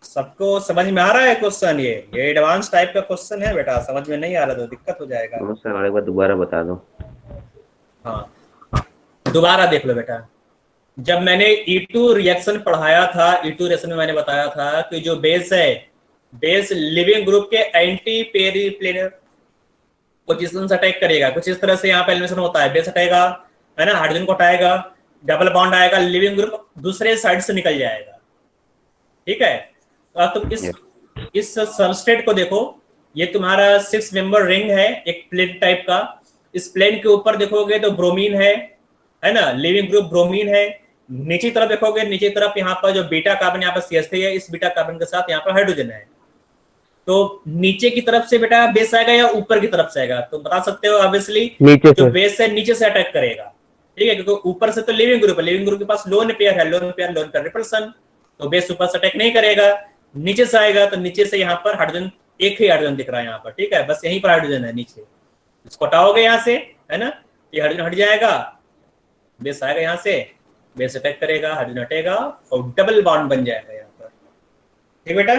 सबको समझ में आ रहा है क्वेश्चन? ये एडवांस टाइप का क्वेश्चन है बेटा, समझ में नहीं आ रहा तो दिक्कत हो जाएगा। तो सर एक बार दोबारा बता दो। हाँ, दोबारा देख लो बेटा। जब मैंने E2 रिएक्शन पढ़ाया था, E2 रिएक्शन में मैंने बताया था कि जो बेस है, बेस लिविंग ग्रुप के एंटी पेरीप्लेनर पोजीशन से अटैक करेगा। कुछ इस तरह से यहाँ पे एलिमिनेशन होता है, बेस हटेगा, है ना, हाइड्रोजन को हटाएगा, डबल बॉन्ड आएगा, लिविंग ग्रुप दूसरे साइड से निकल जाएगा, ठीक है। तो अब तुम इस सबस्ट्रेट को देखो, ये तुम्हारा 6 मेंबर रिंग है, एक प्लेन टाइप का। इस प्लेन के ऊपर देखोगे तो ब्रोमीन है ना, लिविंग ग्रुप ब्रोमीन है। नीचे तरफ देखोगे, नीचे तरफ यहाँ पर जो बीटा कार्बन यहाँ पर CH3 है, इस बीटा कार्बन के साथ यहाँ पर हाइड्रोजन है। तो नीचे की तरफ से बेटा बेस आएगा या ऊपर की तरफ से आएगा? तो बता सकते हो ऑब्वियसली जो बेस है नीचे से अटैक करेगा, ठीक है, क्योंकि ऊपर से तो लिविंग ग्रुप है, लिविंग ग्रुप के पास लोन पेयर है, लोन पेयर रिपल्सन, तो बेस ऊपर से अटैक नहीं करेगा, नीचे से आएगा। तो नीचे से यहाँ पर हाइड्रोजन, एक ही हाइड्रोजन दिख रहा है यहाँ पर, ठीक है, बस यहीं पर हाइड्रोजन है नीचे। इसको हटाओगे यहाँ से, है ना, ये हाइड्रोजन हट जाएगा, बेस आएगा यहाँ से, बेस अटैक करेगा, हाइड्रोजन हटेगा और डबल बॉन्ड बन जाएगा यहाँ पर, ठीक बेटा।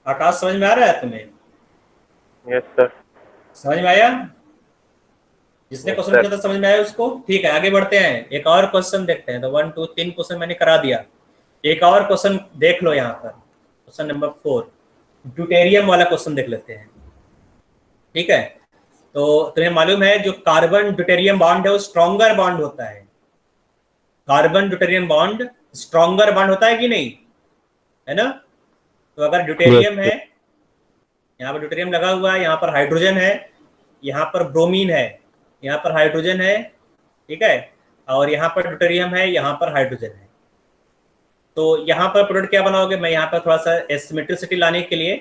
आकाश समझ में आ रहा है तुम्हें? Yes sir. समझ में आया? जिसने क्वेश्चन किया था समझ में आया उसको? ठीक है, आगे बढ़ते हैं, एक और क्वेश्चन देखते हैं। तो 1 2 3 क्वेश्चन मैंने करा दिया, एक और क्वेश्चन देख लो यहाँ पर, क्वेश्चन नंबर 4 ड्यूटेरियम वाला क्वेश्चन देख लेते हैं, ठीक है। तो तुम्हें मालूम है जो कार्बन ड्यूटेरियम बॉन्ड है वो स्ट्रॉन्गर बॉन्ड होता है। Carbon deuterium bond stronger bond होता है कि नहीं, है ना? तो अगर ड्यूटेरियम है, यहाँ पर ड्यूटेरियम लगा हुआ है, यहाँ पर हाइड्रोजन है, यहाँ पर ब्रोमीन है, यहाँ पर हाइड्रोजन है, ठीक है, और यहाँ पर ड्यूटेरियम है, यहाँ पर हाइड्रोजन है। तो यहाँ पर प्रोडक्ट क्या बनाओगे? मैं यहाँ पर थोड़ा सा एसिमेट्रिसिटी लाने के लिए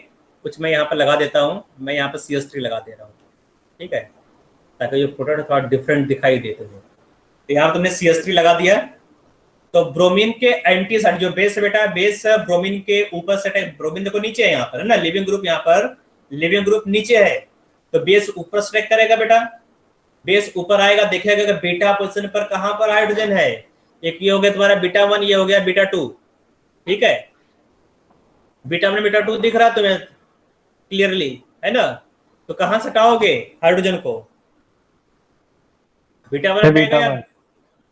कुछ मैं यहाँ पर लगा देता हूँ, मैं यहाँ पर CH3 लगा दे रहा हूँ, ठीक है, ताकि जो प्रोडक्ट थोड़ा डिफरेंट दिखाई दे तुम्हें। तो यहाँ पर तुमने CH3 लगा दिया, तो ब्रोमीन के एंटी साइड जो बेस है बेटा, बेस ब्रोमीन के ऊपर से, ब्रोमीन देखो नीचे है यहाँ पर, है ना, लिविंग ग्रुप यहाँ पर, लिविंग ग्रुप नीचे है, तो बेस ऊपर से अटैक करेगा बेटा, बेस ऊपर आएगा, देखेगा कि बीटा पोजीशन पर कहां पर हाइड्रोजन है, एक ये हो गया तुम्हारा बीटा 1, ये हो गया बीटा 2, ठीक है, बीटा 1 बीटा 2 दिख रहा तुम्हें क्लियरली, है ना? तो कहां से हटाओगे हाइड्रोजन को? बीटा 1 हटेगा,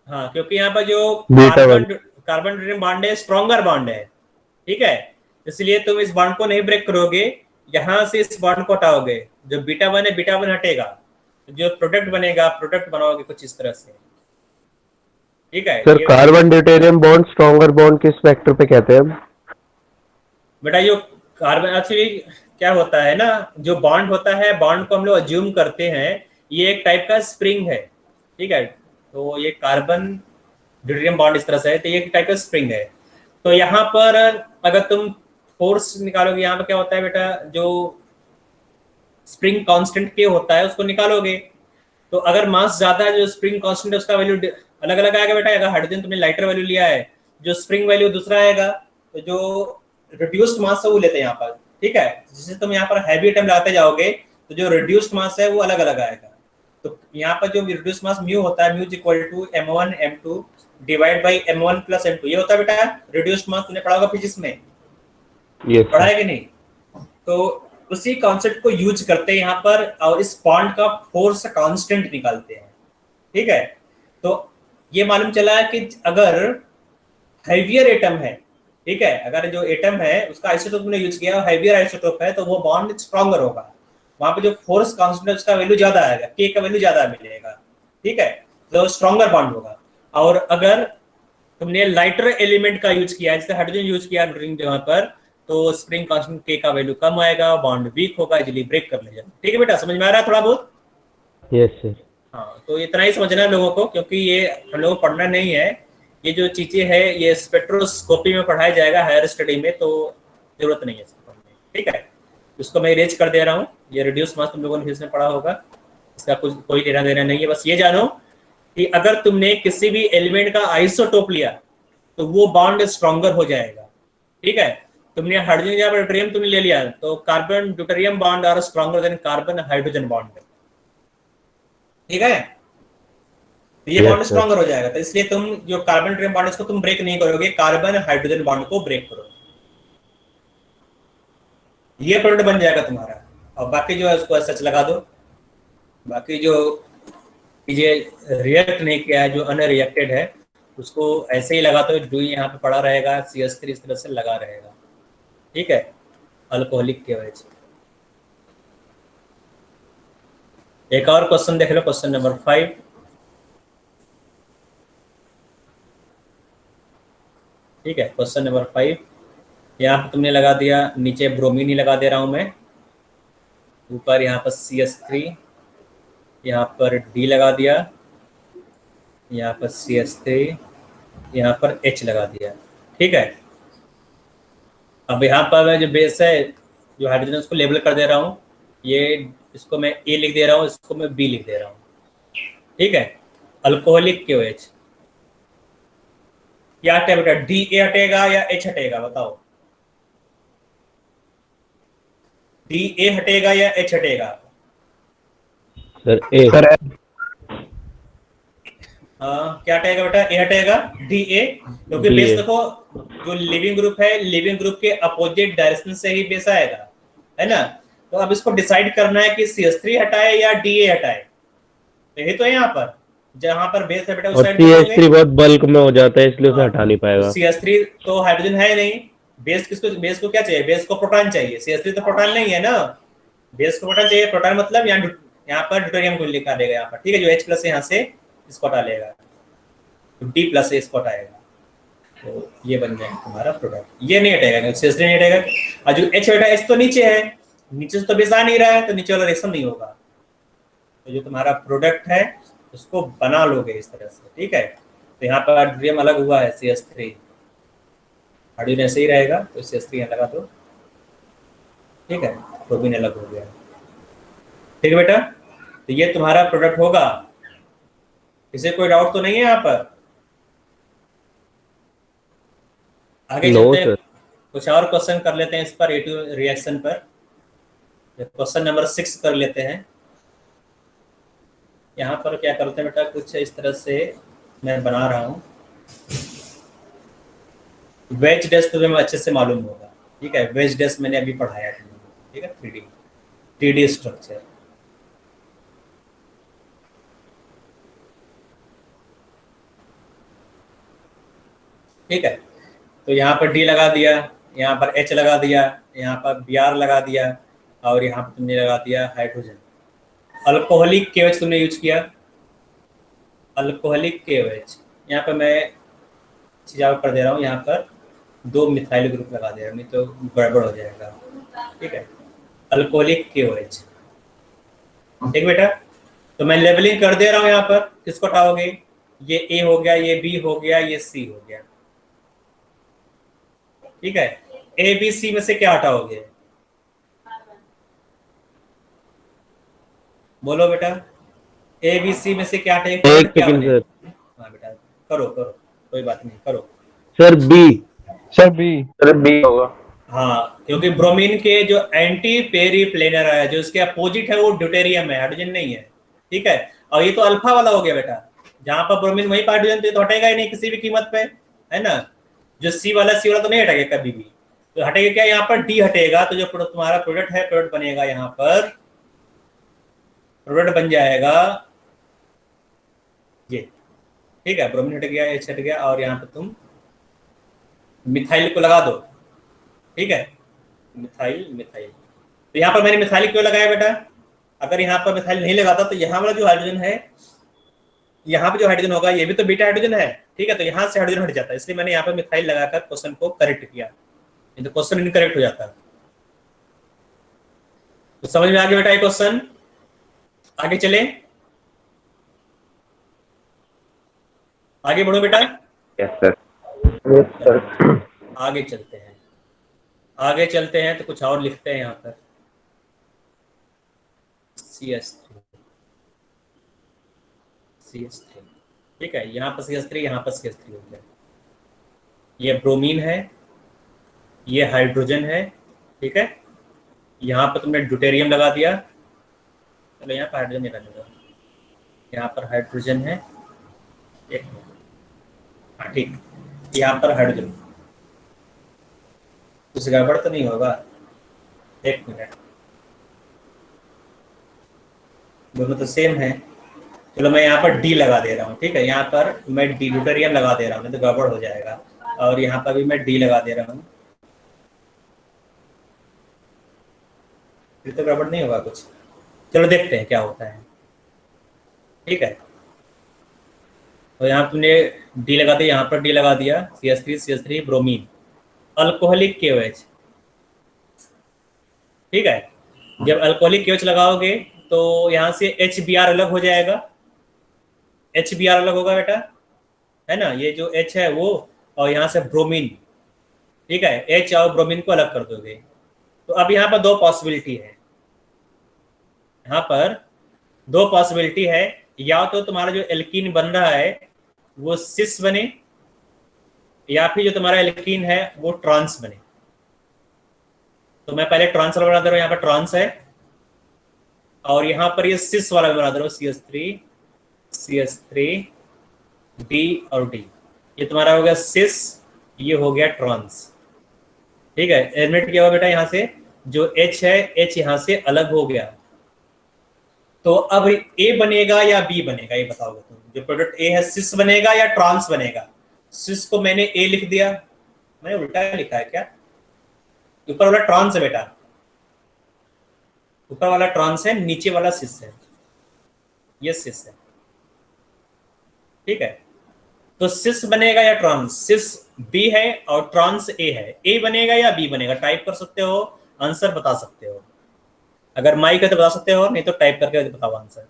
हाँ, क्योंकि यहाँ पर जो कार्बन ड्यूटेरियम बॉन्ड है स्ट्रॉन्गर बॉन्ड है, ठीक है, इसलिए तुम इस बॉन्ड को नहीं ब्रेक करोगे, यहां से इस बॉन्ड को हटाओगे, जो बीटा वन है बीटा वन हटेगा, जो प्रोडक्ट बनेगा प्रोडक्ट बनाओगे कुछ इस तरह से। ठीक है, सर ये carbon deuterium bond stronger bond किस फैक्टर पे कहते हैं हम? बेटा जो कार्बन एक्चुअली क्या होता है ना, जो बॉन्ड होता है बॉन्ड को हम लोग अज्यूम करते हैं ये एक टाइप का स्प्रिंग है। ठीक है, तो ये कार्बन ड्यूटेरियम बॉन्ड इस तरह से है, तो ये एक टाइप का स्प्रिंग है। तो यहाँ पर अगर तुम फोर्स निकालोगे, यहाँ पर क्या होता है बेटा, जो स्प्रिंग कांस्टेंट के होता है उसको निकालोगे, तो अगर मास ज्यादा है, जो स्प्रिंग कांस्टेंट है उसका वैल्यू अलग अलग आएगा बेटा। अगर हाइड्रोजन तुमने लाइटर वैल्यू लिया है, जो स्प्रिंग वैल्यू दूसरा आएगा, तो जो रिड्यूस्ड मास है वो लेते हैं यहाँ पर। ठीक है, जैसे तुम यहाँ पर हैवी आइटम लगाते जाओगे तो जो रिड्यूस्ड मास है वो अलग अलग आएगा। तो यहाँ पर जो रिड्यूस्ड मास म्यू होता है, mu is equal to m1 m2 divide by m1 plus m2, ये होता है बेटा रिड्यूस्ड मास। तुमने पढ़ा होगा फिजिक्स में, यस पढ़ा है कि नहीं? तो उसी कॉन्सेप्ट को यूज करते हैं यहाँ पर, और इस बॉन्ड का फोर्स कांस्टेंट निकालते हैं। ठीक है, तो ये मालूम चला है कि अगर हैवियर एटम है, ठीक है, अगर जो एटम है उसका आइसोटोप ने यूज किया, हैवियर आइसोटोप है, तो वो बॉन्ड स्ट्रॉन्गर होगा, वहां पे जो फोर्स कांस्टेंट है उसका वैल्यू ज्यादा आएगा, के का वैल्यू ज्यादा मिलेगा। ठीक है, तो स्ट्रॉन्गर बॉन्ड होगा। और अगर तुमने लाइटर एलिमेंट का यूज किया, जैसे हाइड्रोजन यूज किया ड्रिंक जगह पर, तो स्प्रिंग कांस्टेंट के का वैल्यू कम आएगा, बॉन्ड वीक होगा, इजीली ब्रेक कर लेगा। ठीक है बेटा, समझ में आ रहा है थोड़ा बहुत? Yes sir. हाँ, तो इतना ही समझना है लोगों को, क्योंकि ये हम लोगों को पढ़ना नहीं है। ये जो चीजें है ये स्पेक्ट्रोस्कोपी में पढ़ाया जाएगा हायर स्टडी में, तो जरूरत नहीं है इसको पढ़ने की। ठीक है, इसको मैं इरेज कर दे रहा हूँ। ये रिड्यूस मास तुम लोगों ने फिजिक्स में पढ़ा होगा, इसका कुछ कोई लेना देना नहीं है। बस ये जानो कि अगर तुमने किसी भी एलिमेंट का आइसोटोप लिया तो वो बॉन्ड स्ट्रॉन्गर हो जाएगा। ठीक है, तुमने हाइड्रोजन या ड्यूटेरियम तुमने ले लिया, तो carbon deuterium bond are stronger than carbon hydrogen bond. ठीक है, ये Yes, बॉन्ड sir. स्ट्रॉन्गर हो जाएगा, तो इसलिए तुम जो कार्बन ड्यूटेरियम बॉन्ड इसको तुम ब्रेक नहीं करोगे, कार्बन हाइड्रोजन बॉन्ड को ब्रेक करोगे, ये प्रोडक्ट बन जाएगा तुम्हारा। और बाकी जो है उसको सच लगा दो। बाकी जो चीजें रिएक्ट नहीं किया है, जो अनरिएक्टेड है, उसको ऐसे ही लगा दो, जो यहाँ पे पड़ा रहेगा CH3 इस तरह से लगा रहेगा। ठीक है, अल्कोहलिक के वजह से। एक और क्वेश्चन देख लो, क्वेश्चन नंबर 5। ठीक है, क्वेश्चन नंबर 5 यहाँ पर तुमने लगा दिया, नीचे ब्रोमीन ही लगा दे रहा हूं मैं, ऊपर यहाँ पर CH3, यहाँ पर D लगा दिया, यहाँ पर CH3, यहाँ पर H लगा दिया। ठीक है, अब यहाँ पर जो बेस है, जो हाइड्रोजन उसको लेबल कर दे रहा हूँ, ये इसको मैं A लिख दे रहा हूँ, इसको मैं B लिख दे रहा हूँ। ठीक है, अल्कोहलिक के OH क्या हटेगा बेटा, DA हटेगा या H हटेगा, बताओ? DA हटेगा या H हटेगा? सर ए। सर क्या हटेगा बेटा? A हटेगा, DA, क्योंकि DA। बेस देखो, जो लिविंग ग्रुप है, लिविंग ग्रुप के अपोजिट डायरेक्शन से ही बेस आएगा, है ना? तो अब इसको डिसाइड करना है कि CH3 हटाए या DA हटाए। यही तो है यहाँ पर, जहां पर बेस है बेटा उस और साइड CH3 बहुत बल्क में हो जाता है, इसलिए उसे हटा नहीं पाएगा। CH3 तो हाइड्रोजन है नहीं, बेस किसको, बेस को क्या चाहिए? बेस को प्रोटॉन चाहिए। CH3 तो प्रोटॉन नहीं है ना, बेस को प्रोटॉन चाहिए। प्रोटॉन मतलब यहाँ पर ड्यूटेरियम को लिखा देगा यहाँ पर। ठीक है, जो H प्लस यहाँ से इसको हटा लेगा, तो D प्लस से इसको हटाएगा, तो ये बन जाएगा तुम्हारा प्रोडक्ट। ये नहीं हटेगा, CH3 नहीं हटेगा। और जो H बेटा, H तो नीचे है, नीचे से तो बेस आ नहीं रहा है, तो नीचे वाला रिएक्शन नहीं होगा। तो जो तुम्हारा प्रोडक्ट है उसको बना लोगे इस तरह से। ठीक है, तो यहाँ पर ड्यूटेरियम अलग हुआ है, CH3, हाइड्रोजन ऐसे ही रहेगा, तो CH3 यहाँ लगा दो। ठीक है, प्रोबीन अलग हो गया। ठीक है बेटा, तो ये तुम्हारा प्रोडक्ट होगा। इसे कोई डाउट तो नहीं है यहाँ पर? आगे नो चलते हैं, सर। कुछ और क्वेश्चन कर लेते हैं इस पर, A2 रिएक्शन पर। क्वेश्चन नंबर 6 कर लेते हैं। यहाँ पर क्या करते हैं बेटा, कुछ इस तरह से मैं बना रहा हूँ। वेज डैश तो तुम्हें अच्छे से मालूम होगा। ठीक है, वेज डैश मैंने अभी पढ़ाया है। ठीक है, 3D स्ट्रक्चर। ठीक है, तो यहाँ पर D लगा दिया, यहाँ पर H लगा दिया, यहाँ पर Br लगा दिया, और यहाँ पर तुमने लगा दिया हाइड्रोजन। अल्कोहलिक KOH तुमने यूज किया, अल्कोहलिक KOH। यहाँ पर मैं चीज़ कर दे रहा हूँ, यहाँ पर 2 मिथाइल ग्रुप लगा दे रहा हूँ, नहीं तो गड़बड़ हो जाएगा। ठीक है, अल्कोहलिक KOH। ठीक बेटा, तो मैं लेबलिंग कर दे रहा हूँ। यहाँ पर किसको हटाओगे? ये A हो गया, ये B हो गया, ये C हो गया। ठीक है, A B C में से क्या हटाओगे? बोलो बेटा, A B C में से क्या हटाएंगे? एक सेकंड सर। हाँ बेटा, करो करो, कोई बात नहीं, करो। Sir B. सर बी होगा। हाँ, क्योंकि ब्रोमीन के जो एंटी पेरीप्लेनर है, जो इसके अपोजिट है, वो ड्यूटेरियम है, हाइड्रोजन नहीं है। ठीक है, और ये तो अल्फा वाला हो गया बेटा, जहां पर ब्रोमीन वही पर हाइड्रोजन तो हटेगा ही नहीं किसी भी कीमत पे, है ना। जो सी वाला तो नहीं हटेगा कभी भी। तो हटेगा क्या? यहाँ पर डी हटेगा, तो जो तुम्हारा प्रोडक्ट है, प्रोडक्ट बनेगा, यहाँ पर प्रोडक्ट बन जाएगा ये। ठीक है, ब्रोमीन हट गया, एच हट गया, और यहाँ पर तुम मिथाइल को लगा दो। ठीक है, मिथाइल मिथाइल। तो यहाँ पर मैंने मिथाइल क्यों लगाया बेटा? अगर यहाँ पर मिथाइल नहीं लगाता तो यहाँ वाला जो हाइड्रोजन है, यहाँ पे जो हाइड्रोजन होगा, ये भी तो बीटा हाइड्रोजन है। ठीक है, तो यहाँ से हाइड्रोजन हट जाता है, इसलिए मैंने यहाँ पर मिथाइल लगाकर क्वेश्चन को करेक्ट किया, नहीं तो क्वेश्चन इनकरेक्ट हो जाता है। तो समझ में आ गया बेटा ये क्वेश्चन? आगे चले, आगे बढ़ो बेटा। Yes sir. आगे चलते हैं, आगे चलते हैं, तो कुछ और लिखते हैं यहाँ पर। CH3 CH3। ठीक है, यहाँ पर CH3, यहाँ पर CH3 हो गया। ये ब्रोमीन है, ये हाइड्रोजन है। ठीक है, यहाँ पर तुमने ड्यूटेरियम लगा दिया। चलो यहाँ पर हाइड्रोजन निकाल लो, यहाँ पर हाइड्रोजन है। एक मिनट, हाँ ठीक, यहाँ पर हाइड्रोजन, कुछ गड़बड़ तो नहीं होगा? एक मिनट, दोनों तो सेम है। चलो मैं यहाँ पर डी लगा दे रहा हूँ। ठीक है, यहाँ पर मैं डी ड्यूटेरियम लगा दे रहा हूँ, नहीं तो गड़बड़ हो जाएगा। और यहाँ पर भी मैं डी लगा दे रहा हूँ, फिर तो गड़बड़ नहीं होगा कुछ। चलो देखते हैं क्या होता है। ठीक है, तो यहाँ तुमने डी लगा दिया, यहाँ पर डी लगा दिया, CH3 ब्रोमीन, अल्कोहलिक KOH। ठीक है, जब अल्कोहलिक KOH लगाओगे तो यहाँ से HBr अलग हो जाएगा, HBr अलग होगा बेटा, है ना। ये जो H है वो, और यहाँ से ब्रोमीन। ठीक है, H और ब्रोमीन को अलग कर दोगे। तो अब यहाँ पर 2 पॉसिबिलिटी है, यहाँ पर 2 पॉसिबिलिटी है। या तो तुम्हारा जो एल्कीन बन रहा है वो सिस बने, या फिर जो तुम्हारा एल्कीन है वो ट्रांस बने। तो मैं पहले ट्रांस वाला बना दे रहा हूँ, यहाँ पर ट्रांस है, और यहाँ पर ये सिस वाला बना दे रहा हूँ, CH3 D और D। ये तुम्हारा हो गया सिस, ये हो गया ट्रांस। ठीक है, एलिमिनेट किया हुआ बेटा, यहाँ से जो H है, H यहाँ से अलग हो गया। तो अब A बनेगा या B बनेगा, ये बताओगे तुम। जो प्रोडक्ट A है, सिस बनेगा या ट्रांस बनेगा? सिस को मैंने A लिख दिया, मैंने उल्टा लिखा है क्या? ऊपर वाला ट्रांस है बेटा, ऊपर वाला ट्रांस है, नीचे वाला सिस है, ये सिस है। ठीक है, तो सिस बनेगा या ट्रांस? सिस B है और ट्रांस A है। A बनेगा या B बनेगा? टाइप कर सकते हो, आंसर बता सकते हो। अगर माइक है तो बता सकते हो, नहीं तो टाइप करके बताओ आंसर।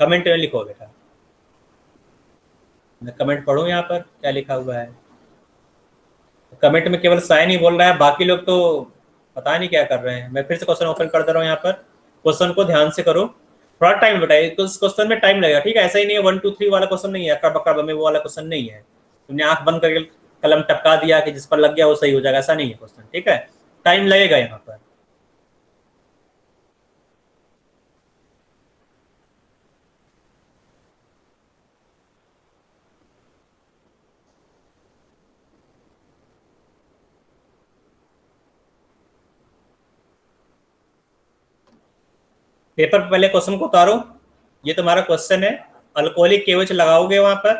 कमेंट में लिखो बेटा, मैं कमेंट पढ़ूं यहाँ पर क्या लिखा हुआ है। कमेंट में केवल साइन ही बोल रहा है, बाकी लोग तो पता नहीं क्या कर रहे हैं। मैं फिर से क्वेश्चन ओपन कर दे रहा हूँ। यहाँ पर क्वेश्चन को ध्यान से करो, थोड़ा टाइम बताइए, तो इस क्वेश्चन में टाइम लगेगा। ठीक है, ऐसा ही नहीं है 1 2 3 वाला क्वेश्चन नहीं है, अकड़ बकड़ में वो वाला क्वेश्चन नहीं है। तुमने आंख बंद करके कलम टपका दिया कि जिस पर लग गया वो सही हो जाएगा, ऐसा नहीं है क्वेश्चन। ठीक है, टाइम लगेगा यहाँ पर। पेपर पे पहले क्वेश्चन को उतारो। ये तुम्हारा क्वेश्चन है, अल्कोहलिक KOH लगाओगे, वहां पर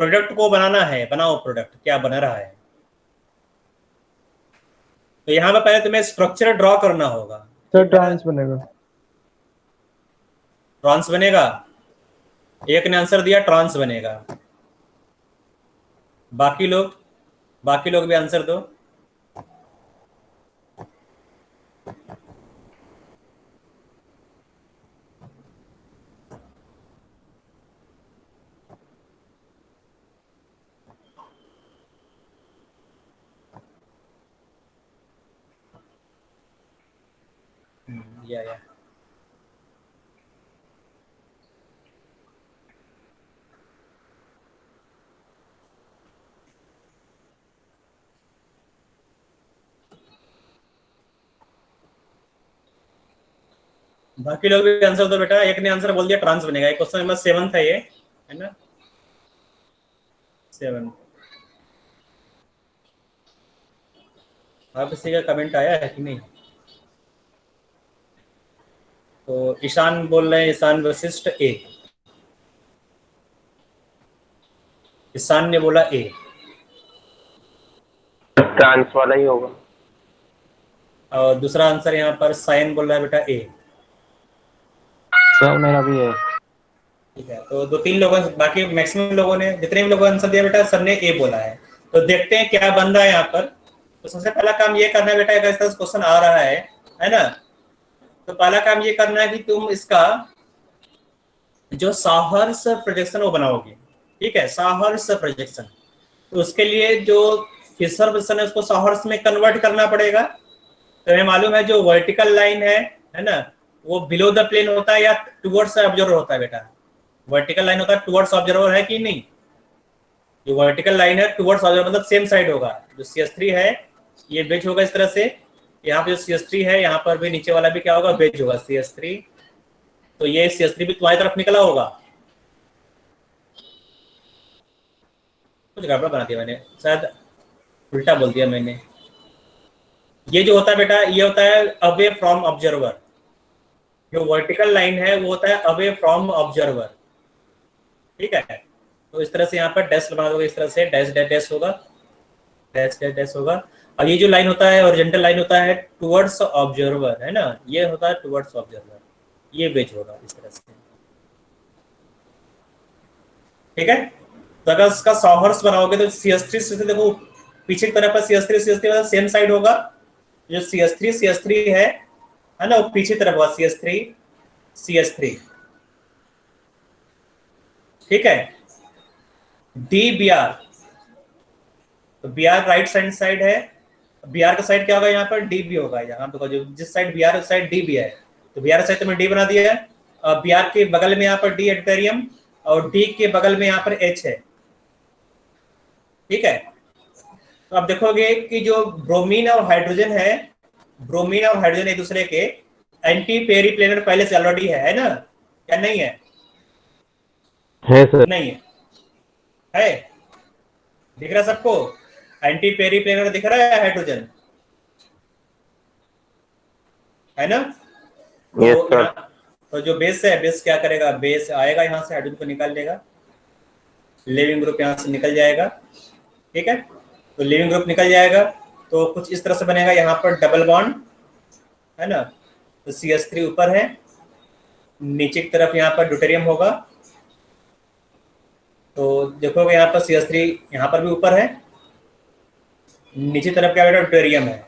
प्रोडक्ट को बनाना है, बनाओ प्रोडक्ट, क्या बन रहा है। तो यहाँ पे पहले तुम्हें स्ट्रक्चर ड्रॉ करना होगा। सर ट्रांस बनेगा। ट्रांस बनेगा, एक ने आंसर दिया ट्रांस बनेगा। बाकी लोग भी आंसर दो। या बाकी लोग भी आंसर दो बेटा। एक ने आंसर बोल दिया ट्रांस बनेगा। क्वेश्चन नंबर 7 था ये, है ना? 7। आप किसी का कमेंट आया है कि नहीं? तो ईशान बोल रहे हैं, ईशान वशिष्ठ ए। ईशान ने बोला ए। ट्रांस वाला ही होगा। और दूसरा आंसर यहाँ पर साइन बोल रहा है बेटा ए। सर मेरा भी है। ठीक है, तो 2-3 लोगों, बाकी मैक्सिमम लोगों ने, जितने भी लोगों ने आंसर दिया बेटा सबने ए बोला है। तो देखते हैं क्या बन रहा है यहाँ पर। तो सबसे पहला काम ये करना है बेटा, अगर इस तरह क्वेश्चन आ रहा है ना, तो पहला काम ये करना है कि तुम इसका जो साहर्स प्रोजेक्शन वो बनाओगे। ठीक है, साहर्स प्रोजेक्शन। तो उसके लिए जो फिशर प्रोजेक्शन है उसको साहर्स में कन्वर्ट करना पड़ेगा। तो हमें मालूम है जो वर्टिकल लाइन है ना, वो बिलो द प्लेन होता है या टुवर्ड्स ऑब्जर्वर होता है बेटा? वर्टिकल लाइन होता है टुवर्ड्स ऑब्जर्वर, है कि नहीं? जो वर्टिकल लाइन है टुवर्ड्स ऑब्जर्वर मतलब सेम साइड होगा। जो CS3 है ये बेज होगा इस तरह से। यहाँ पे जो CS3 है यहाँ पर भी नीचे वाला भी क्या होगा, बेज होगा CS3। तो ये CS3 भी तुम्हारी तरफ निकला होगा। कुछ गड़बड़ बना दिया मैंने, शायद उल्टा बोल दिया मैंने। ये जो होता है बेटा ये होता है अवे फ्रॉम ऑब्जर्वर। जो वर्टिकल लाइन है वो होता है अवे फ्रॉम ऑब्जर्वर। ठीक है, तो इस तरह से यहाँ पर डैश बना दोगे, इस तरह से डैश डैश डैश होगा, डैश डैश डैश होगा। और ये जो लाइन होता है हॉरिजॉन्टल लाइन होता है टुवर्ड्स ऑब्जर्वर, है ना, ये होता है टुवर्ड्स ऑब्जर्वर। ये बेच होगा इस तरह से। ठीक है, तो अगर इसका सॉहर्स बनाओगे तो CS3 से देखो पीछे की तरफ पर CS3 सेम साइड होगा। जो CS3 है ना, वो पीछे तरफ होगा CS3। ठीक है, DBR, तो BR राइट साइड है। BR का साइड क्या होगा यहाँ पर, DB होगा। यहाँ पे जो जिस साइड BR उस साइड DB है, तो BR साइड तो मैंने D बना दिया है। और BR के बगल में यहाँ पर D एडिटेरियम और D के बगल में यहाँ पर H है। ठीक है, तो आप देखोगे कि जो ब्रोमीन और हाइड्रोजन एक दूसरे के एंटी पेरीप्लेनर पहले से ऑलरेडी है ना, या नहीं है? है सर। नहीं है, दिख रहा सबको? एंटी पेरीप्लेनर दिख रहा है हाइड्रोजन, है ना? Yes sir. तो जो बेस है, बेस क्या करेगा, बेस आएगा यहाँ से हाइड्रोजन को निकाल लेगा, लिविंग ग्रुप यहाँ से निकल जाएगा। ठीक है, तो लिविंग ग्रुप निकल जाएगा तो कुछ इस तरह से बनेगा। यहाँ पर डबल बॉन्ड है ना, तो CS3 ऊपर है, नीचे की तरफ यहाँ पर ड्यूटेरियम होगा। तो देखोगे यहाँ पर CS3 यहाँ पर भी ऊपर है, नीचे तरफ क्या बेटा ड्यूटेरियम है।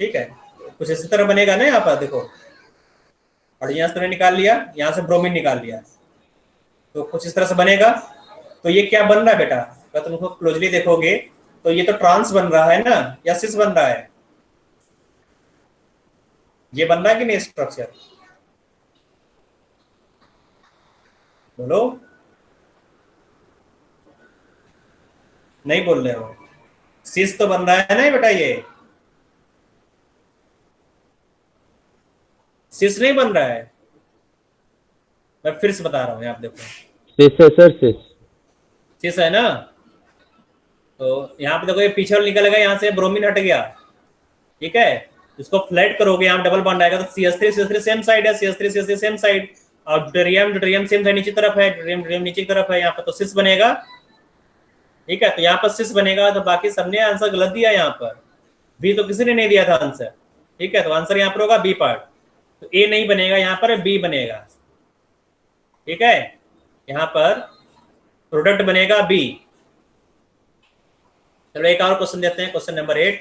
ठीक है, कुछ इसी तरह बनेगा ना यहाँ पर देखो। और यहाँ से तुमने निकाल लिया, यहाँ से ब्रोमीन निकाल लिया, तो कुछ इस तरह से बनेगा। तो ये क्या बन रहा है बेटा, अगर तुम उसको क्लोजली देखोगे तो ये तो ट्रांस बन रहा है ना, या सिस बन रहा है? ये बन रहा है कि नहीं स्ट्रक्चर? बोलो, नहीं बोल रहे हो? सिस तो बन रहा है ना बेटा, ये सिस नहीं बन रहा है। मैं फिर से बता रहा हूँ, आप देखो सिस है सर, सिस है ना। तो यहाँ पे देखो ये पीछे निकल गया, यहाँ से ब्रोमीन हट गया। ठीक है, इसको फ्लैट करोगे, यहाँ डबल बॉन्ड आएगा तो CS3 सेम साइड है, CS3 सेम साइड। और ड्यूटेरियम सेम साइड नीचे तरफ है, ड्यूटेरियम नीचे की तरफ है। यहाँ पर तो सिस बनेगा। ठीक है, तो यहाँ पर सिस बनेगा। तो बाकी सबने आंसर गलत दिया यहाँ पर। बी तो किसी ने नहीं दिया था आंसर, ठीक है, तो आंसर यहाँ पर होगा बी पार्ट। तो ए नहीं बनेगा, यहाँ पर बी बनेगा, ठीक है। यहाँ पर प्रोडक्ट बनेगा बी। चलो एक और क्वेश्चन देते हैं, क्वेश्चन नंबर 8।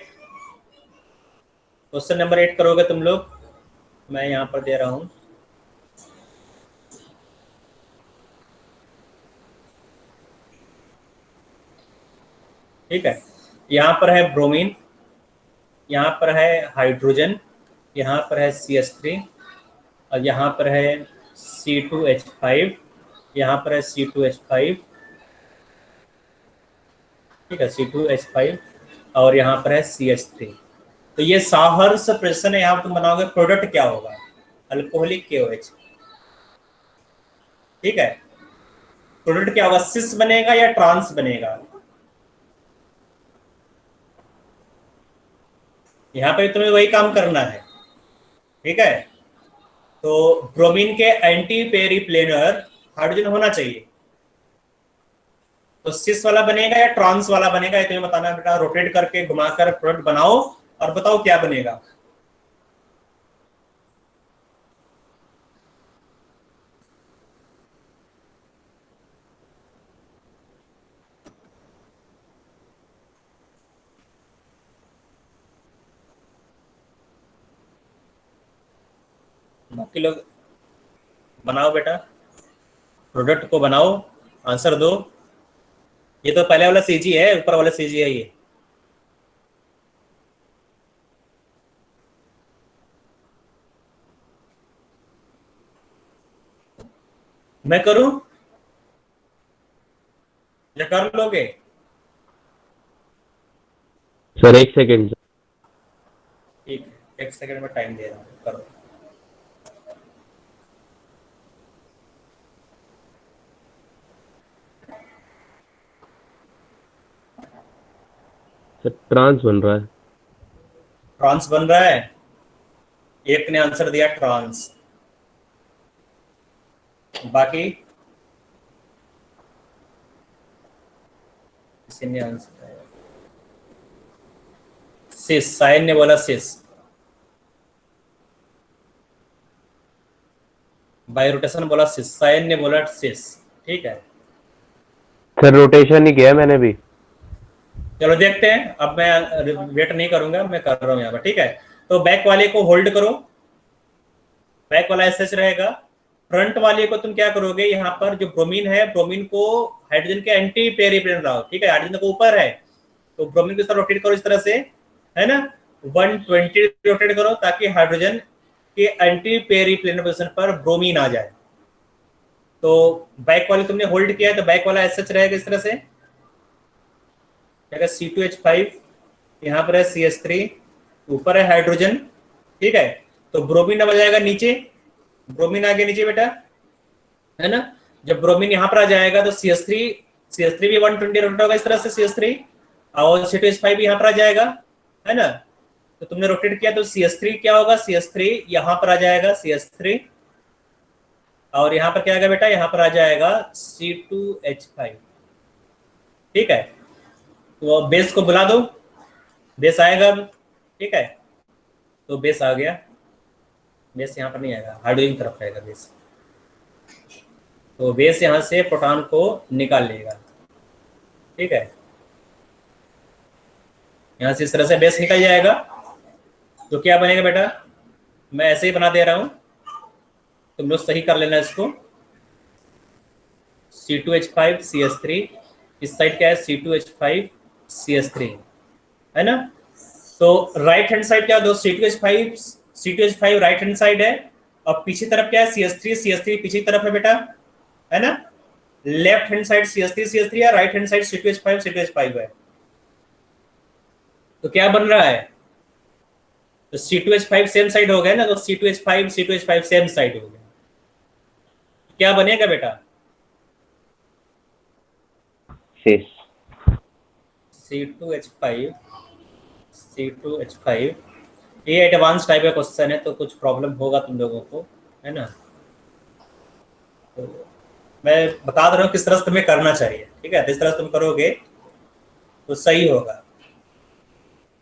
क्वेश्चन नंबर 8 करोगे तुम लोग, मैं यहाँ पर दे रहा हूं। ठीक है, यहाँ पर है ब्रोमीन, यहाँ पर है हाइड्रोजन, यहाँ पर है CH3 और यहाँ पर है C2H5, यहाँ पर है C2H5, ठीक है, C2H5 और यहाँ पर है CH3। तो ये साहर्स प्रश्न है, यहाँ पर तुम बनाओगे प्रोडक्ट क्या होगा, अल्कोहलिक KOH, ठीक है। प्रोडक्ट क्या होगा, सिस बनेगा या ट्रांस बनेगा। यहाँ पे तुम्हें वही काम करना है, ठीक है। तो ब्रोमीन के एंटी पेरिप्लेनर हाइड्रोजन होना चाहिए, तो सिस वाला बनेगा या ट्रांस वाला बनेगा, ये तुम्हें बताना बेटा। रोटेट करके घुमाकर प्रोडक्ट बनाओ और बताओ क्या बनेगा। बाकी लोग बनाओ बेटा, प्रोडक्ट को बनाओ, आंसर दो। ये तो पहले वाला CG है, ऊपर वाला CG है ये। मैं करूं या कर लोगे? Sir 1 second. ठीक है, 1 सेकंड में टाइम दे रहा हूं, करो। सर ट्रांस बन रहा है। ट्रांस बन रहा है, एक ने आंसर दिया ट्रांस, बाकी किसी ने आंसर, सिस, सायन ने बोला सिस, बाय रोटेशन बोला सिस, सायन ने बोला सिस, ठीक है। सर रोटेशन ही किया मैंने भी। चलो देखते हैं, अब मैं वेट नहीं करूंगा, मैं कर रहा हूं यहाँ पर, ठीक है। तो बैक वाले को होल्ड करो, बैक वाला ऐसे रहेगा। फ्रंट वाले को तुम क्या करोगे, यहाँ पर जो ब्रोमीन है, ब्रोमीन को हाइड्रोजन के एंटी पेरिप्लेन लाओ, ठीक है। हाइड्रोजन को ऊपर है तो ब्रोमीन को इस तरह रोटेट करो, इस तरह से, है ना, 120 रोटेट करो ताकि हाइड्रोजन के एंटी पेरिप्लेन पोजीशन पर ब्रोमीन आ जाए। तो बैक वाले तुमने होल्ड किया है, तो बैक वाला ऐसे रहेगा इस तरह से, C2H5, यहाँ पर है CH3, ऊपर है हाइड्रोजन, ठीक है। तो ब्रोमीन अब आ जाएगा नीचे, ब्रोमीन आगे नीचे बेटा, है ना। जब ब्रोमीन यहाँ पर आ जाएगा तो CH3 भी 120 रोटेट होगा इस तरह से, CH3 और C2H5 भी यहाँ पर आ जाएगा, है ना। तो तुमने रोटेट किया तो CH3 क्या होगा, CH3 यहाँ पर आ जाएगा, CH3, और यहाँ पर क्या आएगा बेटा, यहाँ पर आ जाएगा C2H5, ठीक है। तो बेस को बुला दो, बेस आएगा अब, ठीक है। तो बेस आ गया, बेस यहाँ पर नहीं आएगा, हाइड्रोजन तरफ आएगा बेस। तो बेस यहाँ से प्रोटॉन को निकाल लेगा, ठीक है। यहाँ से इस तरह से बेस निकल जाएगा, तो क्या बनेगा बेटा, मैं ऐसे ही बना दे रहा हूं, तुम लोग सही कर लेना इसको। C2H5 CH3, इस साइड क्या है, C2H5 CH3, है ना। तो राइट हैंड साइड क्या, दो C2H5 राइट हैंड साइड है, और पीछे तरफ क्या है, CH3 पीछे की तरफ है बेटा, है ना। लेफ्ट हैंड साइड CH3 है, राइट हैंड साइड C2H5 है। तो क्या बन रहा है, तो C2H5 सेम साइड हो गया ना, तो C2H5 सेम साइड हो गया। क्या बनेगा बेटा, सिस, C2H5, ये एडवांस टाइप का क्वेश्चन है, तो कुछ प्रॉब्लम होगा तुम लोगों को, है ना। तो मैं बता दे रहा हूँ किस तरह से तुम्हें करना चाहिए, ठीक है। जिस तरह से तुम करोगे तो सही होगा,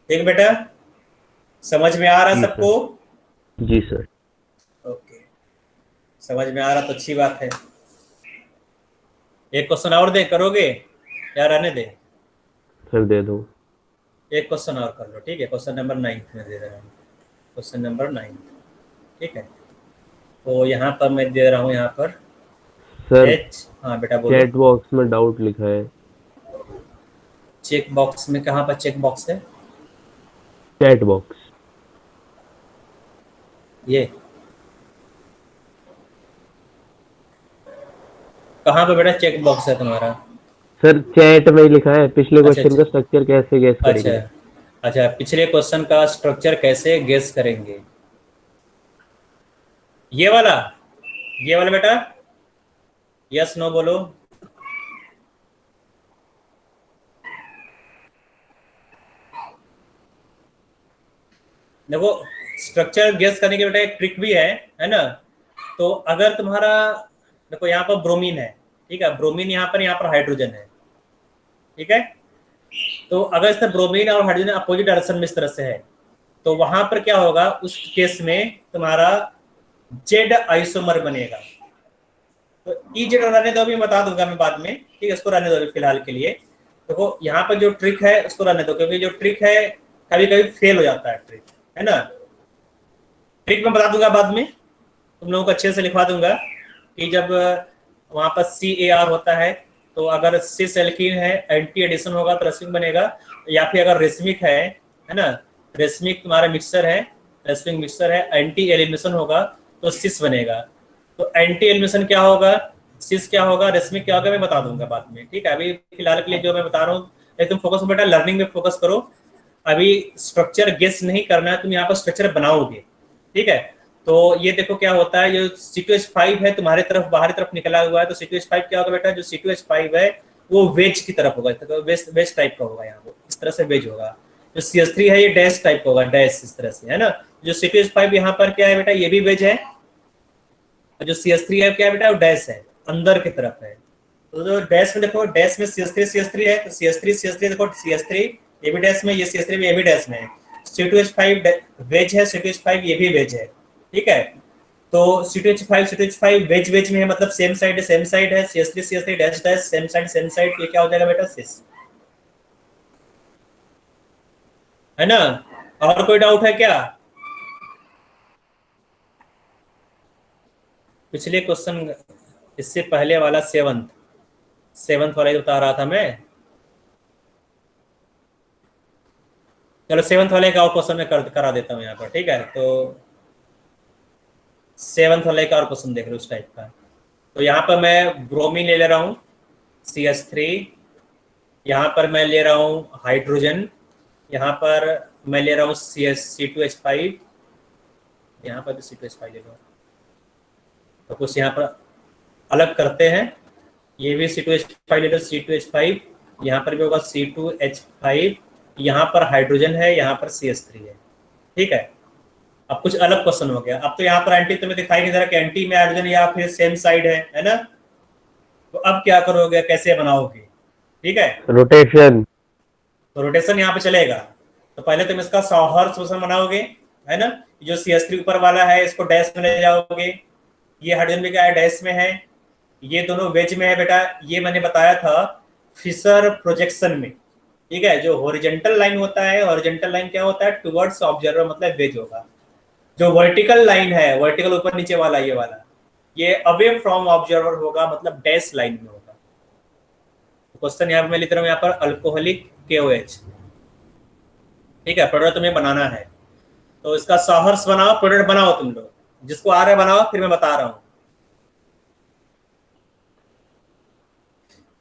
ठीक बेटा। समझ में आ रहा जी, सबको? जी सर। ओके, समझ में आ रहा तो अच्छी बात है। एक क्वेश्चन और दे करोगे या रहने दे? सर दे दो। एक क्वेश्चन और कर लो, ठीक है। क्वेश्चन नंबर 9 में दे रहा हूँ, क्वेश्चन नंबर 9, ठीक है। तो यहाँ पर मैं दे रहा हूँ, यहाँ पर सर एच, हाँ बेटा बोलो। चैट बॉक्स में डाउट लिखा है। चेक बॉक्स में कहाँ पर चेक बॉक्स है? Chat box. ये कहाँ पे बेटा चेक बॉक्स है तुम्हारा? सर चैट में ही लिखा है, पिछले अच्छा क्वेश्चन का स्ट्रक्चर कैसे गैस अच्छा करेंगे। अच्छा, पिछले क्वेश्चन का स्ट्रक्चर कैसे गेस करेंगे? ये वाला, ये वाला बेटा, यस नो बोलो। देखो, स्ट्रक्चर गेस करने के बेटा एक ट्रिक भी है ना। तो अगर तुम्हारा, देखो यहाँ पर ब्रोमीन है, ठीक है, ब्रोमीन यहाँ पर हाइड्रोजन है, ठीक है। तो अगर इसमें ब्रोमीन और हाइड्रोजन अपोजिट डायरेक्शन में इस तरह से है, तो वहां पर क्या होगा, उस केस में तुम्हारा जेड आइसोमर बनेगा। तो ई जेड रहने दो, अभी बता दूंगा मैं बाद में, ठीक है, इसको रहने दो अभी फिलहाल के लिए। देखो यहाँ पर जो ट्रिक है उसको रहने दो, क्योंकि जो ट्रिक है कभी कभी फेल हो जाता है ट्रिक, है ना। ट्रिक मैं बता दूंगा बाद में, तुम लोगों को अच्छे से लिखवा दूंगा कि जब वहां पर CAR होता है, तो अगर सिस एल्कीन है, एंटी एडिशन होगा तो रेसिमिक बनेगा, या फिर अगर रेसमिक है ना, रेसमिक तुम्हारा मिक्सर है, रेसमिक मिक्सर है, एंटी एलिमिनेशन होगा तो सिस बनेगा। तो एंटी एलिमिनेशन क्या होगा, सिस क्या होगा, रेसमिक क्या होगा, मैं बता दूंगा बाद में, ठीक है। अभी फिलहाल के लिए जो मैं बता रहा हूँ, तुम फोकस बेटा लर्निंग में फोकस करो। अभी स्ट्रक्चर गेस नहीं करना है, तुम यहाँ पर स्ट्रक्चर बनाओगे, ठीक है। तो ये देखो क्या होता है, जो C2H5 है तुम्हारे तरफ बाहरी तरफ निकला हुआ है, तो C2H5 क्या होगा बेटा, जो C2H5 है वो वेज की तरफ होगा, तो वेज टाइप का होगा, यहाँ इस तरह से वेज होगा। जो CH3 है ये डैश टाइप का होगा, डैश इस तरह से, है ना। जो C2H5 यहाँ पर क्या है बेटा, ये भी वेज है, और जो CH3 है क्या है बेटा, वो डैश है, अंदर की तरफ है। तो जो डैश में देखो, डैश में CH3 है, तो CH3 देखो, CH3 ये भी डैश में, ये CH3 भी ये भी डैश में है। C2H5 वेज है, C2H5 ये भी वेज है, ठीक है। तो C2H5 वेज में है, मतलब सेम साइड है, CH3 dash dash same side, ये क्या हो जाएगा बेटा, सिस, है ना। और कोई डाउट है क्या? पिछले क्वेश्चन, इससे पहले वाला सेवंथ वाला ही बता रहा था मैं। चलो सेवंथ वाले का और क्वेश्चन में करा देता हूँ यहाँ पर, ठीक है। तो सेवंथ वाले का और क्वेश्चन देख लो उस टाइप का। तो यहाँ पर मैं ब्रोमीन ले रहा हूँ, CH3, यहाँ पर मैं ले रहा हूँ हाइड्रोजन, यहाँ पर मैं ले रहा हूँ C2H5, यहाँ पर भी C2H5 ले लो। तो कुछ यहाँ पर अलग करते हैं, ये भी C2H5 ले लो, C2H5, यहाँ पर भी होगा C2H5, यहाँ पर हाइड्रोजन है, यहाँ पर CH3 है, ठीक है। अब कुछ अलग क्वेश्चन हो गया। अब तो यहाँ पर एंटी तुम्हें दिखाई नहीं दे रहा कि एंटी में हाइड्रोजन या फिर सेम साइड है ना। तो अब क्या करोगे, कैसे बनाओगे, ठीक है। रोटेशन। तो रोटेशन यहाँ पे चलेगा। तो पहले तुम इसका सौहर्ष पोषण बनाओगे, है ना। जो CH3 ऊपर वाला है इसको डैश में ले जाओगे, ये हाइड्रोजन भी क्या है, डैश में है, ये दोनों वेज में है बेटा। ये मैंने बताया था फिशर प्रोजेक्शन में, ठीक है। जो हॉरिजॉन्टल लाइन होता है, हॉरिजॉन्टल लाइन क्या होता है, टुवर्ड्स ऑब्जर्वर, मतलब वेज होगा। जो वर्टिकल लाइन है, वर्टिकल ऊपर नीचे वाला, ये वाला, ये अवे फ्रॉम ऑब्जर्वर होगा, मतलब डैश लाइन में होगा। क्वेश्चन यहाँ पे मैं लिख रहा हूँ, यहाँ पर अल्कोहलिक KOH, ठीक है, प्रोडक्ट तुम्हें बनाना है। तो इसका सहर्ष बनाओ, प्रोडक्ट बनाओ तुम लोग, जिसको आ रहा है बनाओ, फिर मैं बता रहा हूँ।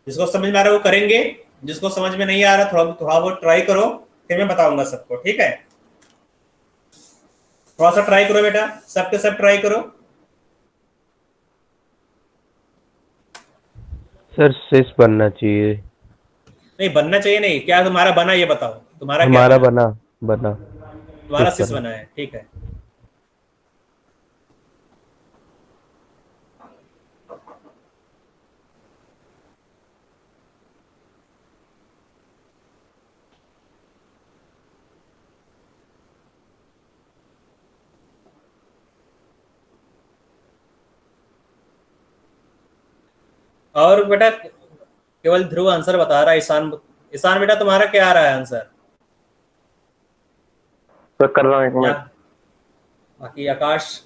जिसको समझ में आ रहा है वो करेंगे, जिसको समझ में नहीं आ रहा थोड़ा थोड़ा बहुत ट्राई करो, फिर मैं बताऊंगा सबको, ठीक है। थोड़ा सा ट्राई करो बेटा, सब के सब ट्राई करो। सर सिस बनना चाहिए। नहीं बनना चाहिए, नहीं, क्या तुम्हारा बना ये बताओ, तुम्हारा क्या हमारा बना? बना बना तुम्हारा सिस सिस बना। बना है, ठीक है। और बेटा केवल ध्रुव आंसर बता रहा है। ईशान, ईशान बेटा तुम्हारा क्या आ रहा है आंसर? सर कर रहा हूँ एक या मिनट। बाकी आकाश,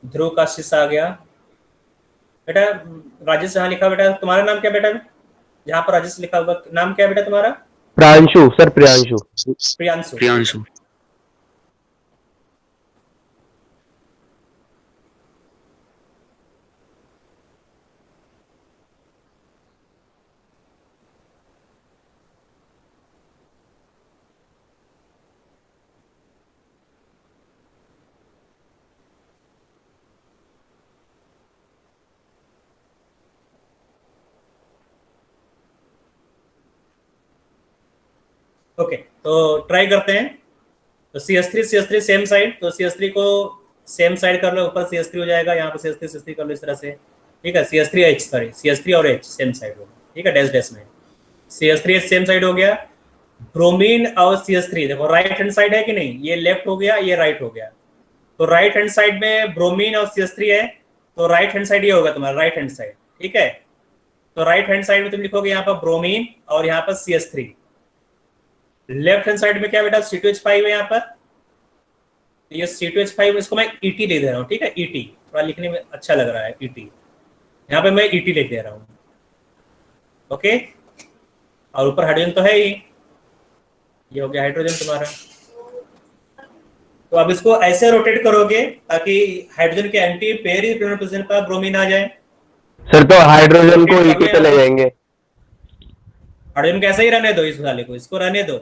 ध्रुव का शिष्य आ गया बेटा। राजेश जहाँ लिखा बेटा, तुम्हारा नाम क्या बेटा? जहाँ पर राजेश लिखा होगा नाम क्या बेटा तुम्हारा? प्रांशु सर, प्रियांशु। प्रियांशु। प्रियांशु। ओके, तो ट्राई करते हैं। तो CH3 सेम साइड, तो CH3 को सेम साइड कर लो, ऊपर CH3 हो जाएगा, यहाँ पर CH3 कर लो इस तरह से। ठीक है, CH3H, सॉरी CH3 और H सेम साइड होगा। ठीक है, डैश डैश में CH3H सेम साइड हो गया। ब्रोमीन और CH3 देखो राइट हैंड साइड है कि नहीं, ये लेफ्ट हो गया, ये राइट हो गया। तो राइट हैंड साइड में ब्रोमीन और CH3 है, तो राइट हैंड साइड ये होगा तुम्हारा राइट हैंड साइड। ठीक है, तो राइट हैंड साइड में तुम लिखोगे यहाँ पर ब्रोमीन और यहाँ पर CH3। लेफ्ट हैंड साइड में क्या बेटा, C2H5 है यहाँ पर। ये C2H5, इसको मैं ET लिख दे रहा हूँ। ठीक है, ET थोड़ा लिखने में अच्छा लग रहा है, ET यहाँ पे मैं ET लिख दे रहा हूँ। ओके, और ऊपर हाइड्रोजन तो है ही, ये हो गया हाइड्रोजन तुम्हारा। तो अब इसको ऐसे रोटेट करोगे ताकि हाइड्रोजन के एंटी पेयर पोजीशन पर ब्रोमीन आ जाए। सर तो हाइड्रोजन को ईटी पे ले जाएंगे। हाइड्रोजन कैसे ही रहने दो, इस वाले को, इसको रहने दो।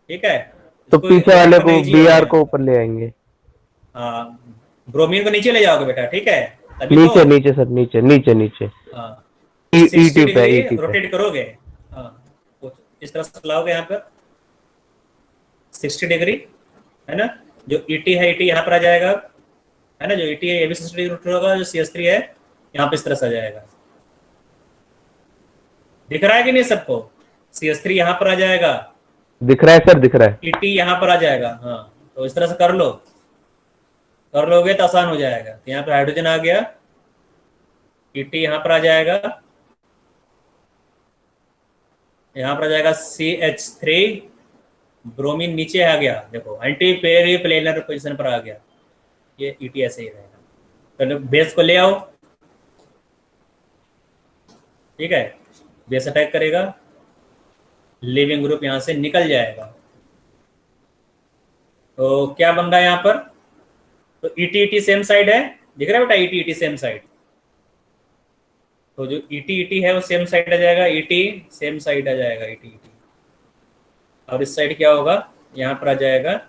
ठीक है, तो इसको पीछे वाले को, नहीं चाहिए बीआर होगा। को ऊपर ले आएंगे। हाँ, ब्रोमीन को नीचे ले जाओगे बेटा। ठीक है, तभी नीचे तो नीचे सर, नीचे नीचे नीचे। हाँ, ईटी 60 पे, डिग्री ईटी पे। रोटेट करोगे। हाँ, तो इस तरह से लाओगे यहाँ पर 60 डिग्री, है ना। जो ET है, ET यहाँ पर आ जाएगा, है ना। जो ET है ये भी 60 डिग्री रोटेट होगा। जो CH3 है यहाँ पे इस तरह से आ जाएगा। दिख रहा है कि नहीं सबको? CH3 यहाँ पर आ जाएगा, दिख रहा है सर, दिख रहा है। ET यहाँ पर आ जाएगा। हाँ, तो इस तरह से कर लो, कर लोगे तो आसान हो जाएगा। तो यहाँ पे हाइड्रोजन आ गया, ET यहाँ पर आ जाएगा, यहाँ पर आ जाएगा CH3, ब्रोमीन नीचे आ गया, देखो एंटी पेरी प्लेनर पोजीशन पर आ गया। ये ET ऐसे ही रहेगा। तो बेस को ले आओ। ठीक है, बेस अटैक करेगा, लिविंग ग्रुप यहाँ से निकल जाएगा। तो क्या बन रहा है यहाँ पर? तो ET सेम साइड है, दिख रहा है बेटा, ET सेम साइड। तो जो ET है वो सेम साइड आ जाएगा, ET सेम साइड आ जाएगा, ET। और इस साइड क्या होगा, यहाँ पर आ जाएगा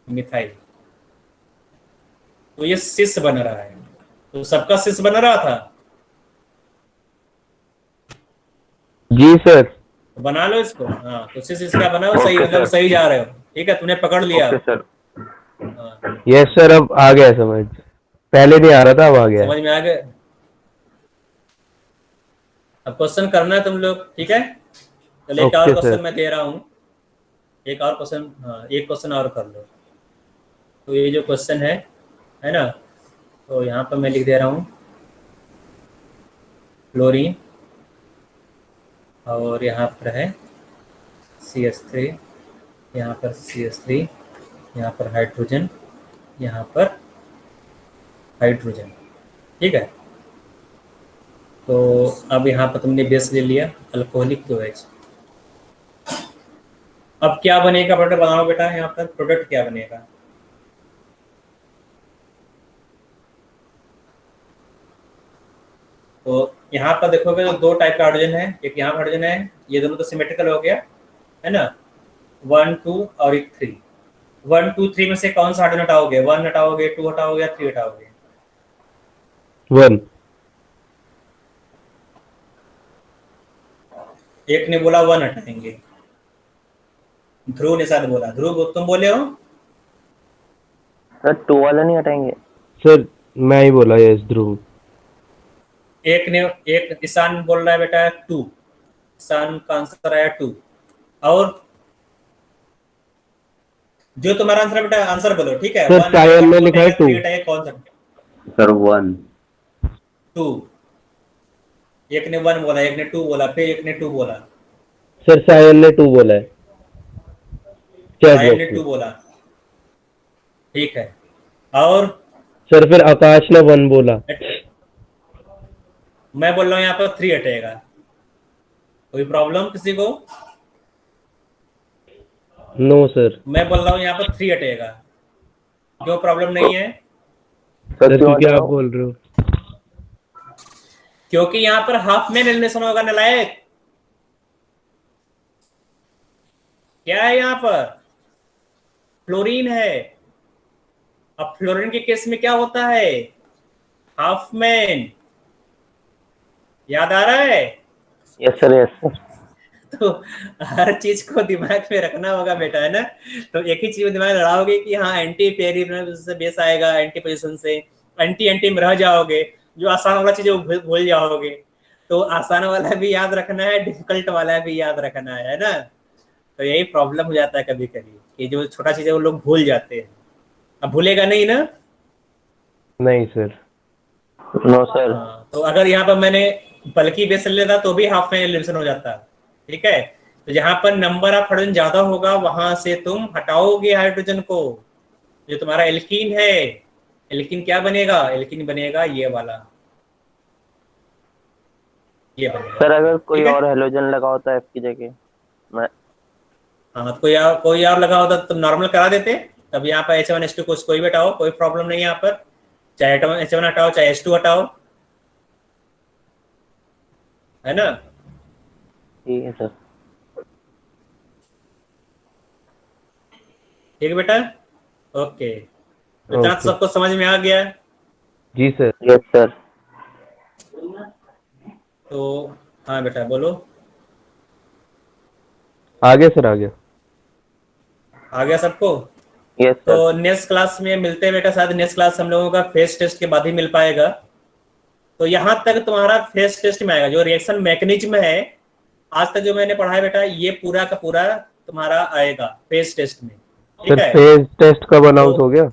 मिथाइल। तो ये सिस बन रहा है, तो सबका सिस बन रहा था। जी सर। तो बना लो इसको। हाँ, तो सिस इसका बनाओ, सही मतलब सही जा रहे हो। ठीक है, तूने पकड़ लिया। Okay sir. हाँ, यस सर, अब आ गया समझ, पहले नहीं आ रहा था, अब आ गया। समझ में आ गए। अब क्वेश्चन करना है तुम लोग। ठीक है, चलो एक और ओके क्वेश्चन सर। मैं दे रहा हूँ, एक और क्वेश्चन। हाँ, एक क्वेश्चन और कर लो। तो ये जो क्वेश्चन है ना, तो यहाँ पर मैं लिख दे रहा हूँ क्लोरीन, और यहाँ पर है CH3, यहाँ पर CH3, यहाँ पर हाइड्रोजन, यहाँ पर हाइड्रोजन। ठीक है, तो अब यहाँ पर तुमने बेस ले लिया, अल्कोहलिक टू H। अब क्या बनेगा प्रोडक्ट बनाओ बेटा। यहाँ पर प्रोडक्ट क्या बनेगा? तो यहाँ पर देखोगे तो दो टाइप का हाइड्रोजन है, एक यहाँ हाइड्रोजन है, ये दोनों तो सिमेट्रिकल हो गया, है ना। 1 2 और एक 3। 1 2 3 में से कौन सा हाइड्रोजन हटाओगे? 1 हटाओगे, 2 हटाओगे या 3 हटाओगे? 1। एक ने बोला 1 हटाएंगे, ध्रुव ने साथ बोला। ध्रुव तुम बोले हो? सर 2 वाला नहीं हटाएंगे। सर मैं ही बोला, यस ध्रुव। एक ईशान बोल रहा है बेटा 2, ईशान का आंसर आया 2। और जो तुम्हारा आंसर है बेटा, आंसर बोलो। ठीक है, सर सायन में लिखा है 2। कौन सा? सर 1। 2। एक ने 1 बोला, एक ने 2 बोला, फिर एक ने 2 बोला, सर सायन ने 2 बोला है चैट साहिल ने बॉक्स 2 में। बोला, ठीक है। और सर फिर आकाश ने 1 बोला। मैं बोल रहा हूँ यहाँ पर 3 हटेगा, कोई प्रॉब्लम किसी को? No sir. मैं बोल रहा हूँ यहाँ पर 3 हटेगा, क्यों प्रॉब्लम नहीं है? सर क्योंकि आप बोल रहे हो। क्योंकि यहाँ पर हाफ में एलिमिनेशन होगा नालायक। क्या है यहाँ पर? फ्लोरीन है। अब फ्लोरीन के केस में क्या होता है? Half man. याद आ रहा है? Yes sir yes sir. तो हर चीज को दिमाग में रखना होगा बेटा, है ना? तो एक ही चीज दिमाग में लड़ाओगे कि हाँ एंटी पेरी से बेस आएगा, एंटी पोजीशन से एंटी एंटी में रह जाओगे, जो आसान वाला चीज भूल जाओगे। तो आसान वाला भी याद रखना है, डिफिकल्ट वाला भी याद रखना है ना? तो यही प्रॉब्लम हो जाता है कभी कभी कि जो छोटा चीज है वो लोग भूल जाते हैं। अब भूलेगा नहीं ना? नहीं सर। No sir. हाँ, तो अगर यहाँ पर मैंने बल्कि बेस ले लेता तो भी हाफ में एलिमिनेशन हो जाता, ठीक है। तो जहां पर नंबर ऑफ हाइड्रोजन ज्यादा होगा वहां से तुम हटाओगे हाइड्रोजन को। जो तुम्हारा एल्कीन है, एल्कीन क्या बनेगा? एल्कीन बनेगा ये वाला, ये बनेगा। सर अगर कोई ठीक है? और हेलोजन लगा होता है F की जगह मैं। हाँ, तो कोई और लगा होता तो तुम नॉर्मल करा देते। तब यहाँ पर H1H2 को कोई भी हटाओ, कोई प्रॉब्लम नहीं है यहाँ पर। चाहे H1 हटाओ, चाहे H2 हटाओ, है ना? ठीक है सर। ठीक है बेटा, ओके। इतना तो ओके। सबको समझ में आ गया। जी सर। Yes sir. तो हाँ बेटा बोलो। आगे सर आगे। आ गया सबको? यस तो सर। नेक्स्ट क्लास में मिलते हैं बेटा, शायद नेक्स्ट क्लास हम लोगों का फेस टेस्ट के बाद ही मिल पाएगा। तो यहाँ तक तुम्हारा फेस टेस्ट में आएगा, जो रिएक्शन मैकेनिज्म है आज तक जो मैंने पढ़ा है बेटा, ये पूरा का पूरा तुम्हारा आएगा फेस टेस्ट में, ठीक सर है? फेज टेस्ट कब अनाउंस हो गया?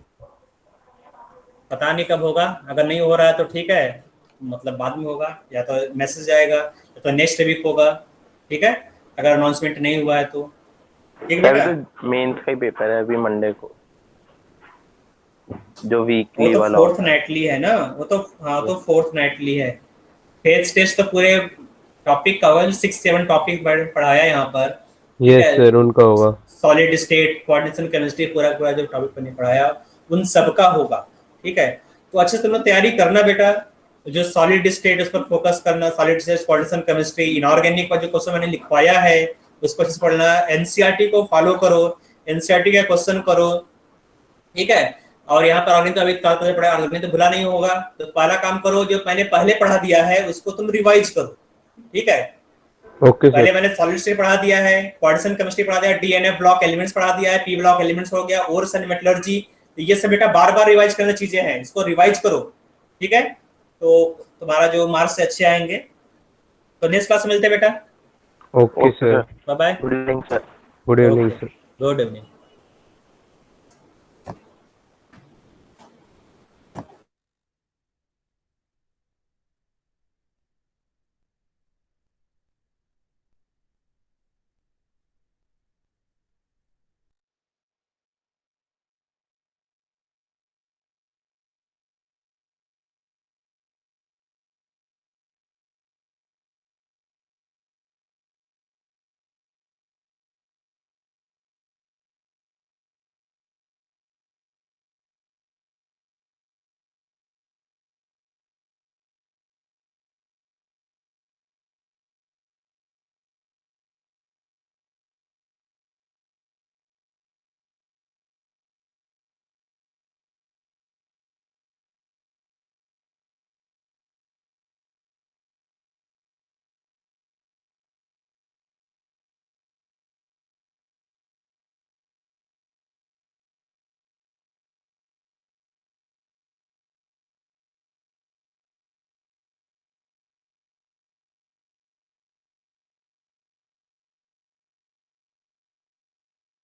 पता नहीं कब होगा, अगर नहीं हो रहा है तो ठीक है, मतलब बाद में होगा, या तो मैसेज आएगा या तो नेक्स्ट वीक होगा, ठीक है? अगर अनाउंसमेंट नहीं हुआ है तो ठीक सर बेटा। तो मेंस का ही पेपर है अभी मंडे को, जो वो वीकली तो वाला फोर्थ होता है। नाइटली है ना, वो तो हाँ तो फोर्थ नाइटली है। फेस टेस्ट तो पूरे टॉपिक का 6-7 टॉपिक पढ़ाया यहाँ पर, ठीक यस है? सर उनका होगा। सॉलिड स्टेट, कोऑर्डिनेशन, केमिस्ट्री, पूरा पूरा जो टॉपिक मैंने पढ़ाया उन सबका होगा, ठीक है? तो अच्छे से तुम लोग तैयारी करना बेटा। जो सॉलिड स्टेट उस पर फोकस करना, solid state, coordination, chemistry, inorganic पर जो क्वेश्चन मैंने लिखवाया है उसको अच्छे से पढ़ना। एनसीईआरटी को फॉलो करो, एनसीईआरटी का क्वेश्चन करो, ठीक है? और यहाँ पर ऑर्गेनिक का अभी पढ़ा, ऑर्गेनिक तो भुला नहीं होगा। तो पहला काम करो, जो मैंने पहले पढ़ा दिया है उसको तुम रिवाइज करो, ठीक है? ओके पहले सर। मैंने सॉलिड स्टेट पढ़ा दिया है, कोऑर्डिनेशन केमिस्ट्री पढ़ा दिया है, डीएनए ब्लॉक एलिमेंट्स पढ़ा दिया है, पी ब्लॉक एलिमेंट्स हो गया, ओर्स एंड मेटलर्जी। तो ये सब बेटा बार बार रिवाइज करने चीजें हैं, इसको रिवाइज करो, ठीक है? तो तुम्हारा जो मार्क्स अच्छे आएंगे। तो नेक्स्ट क्लास में मिलते हैं बेटा। Okay sir. Bye bye. Good evening sir. Good evening sir. Good evening.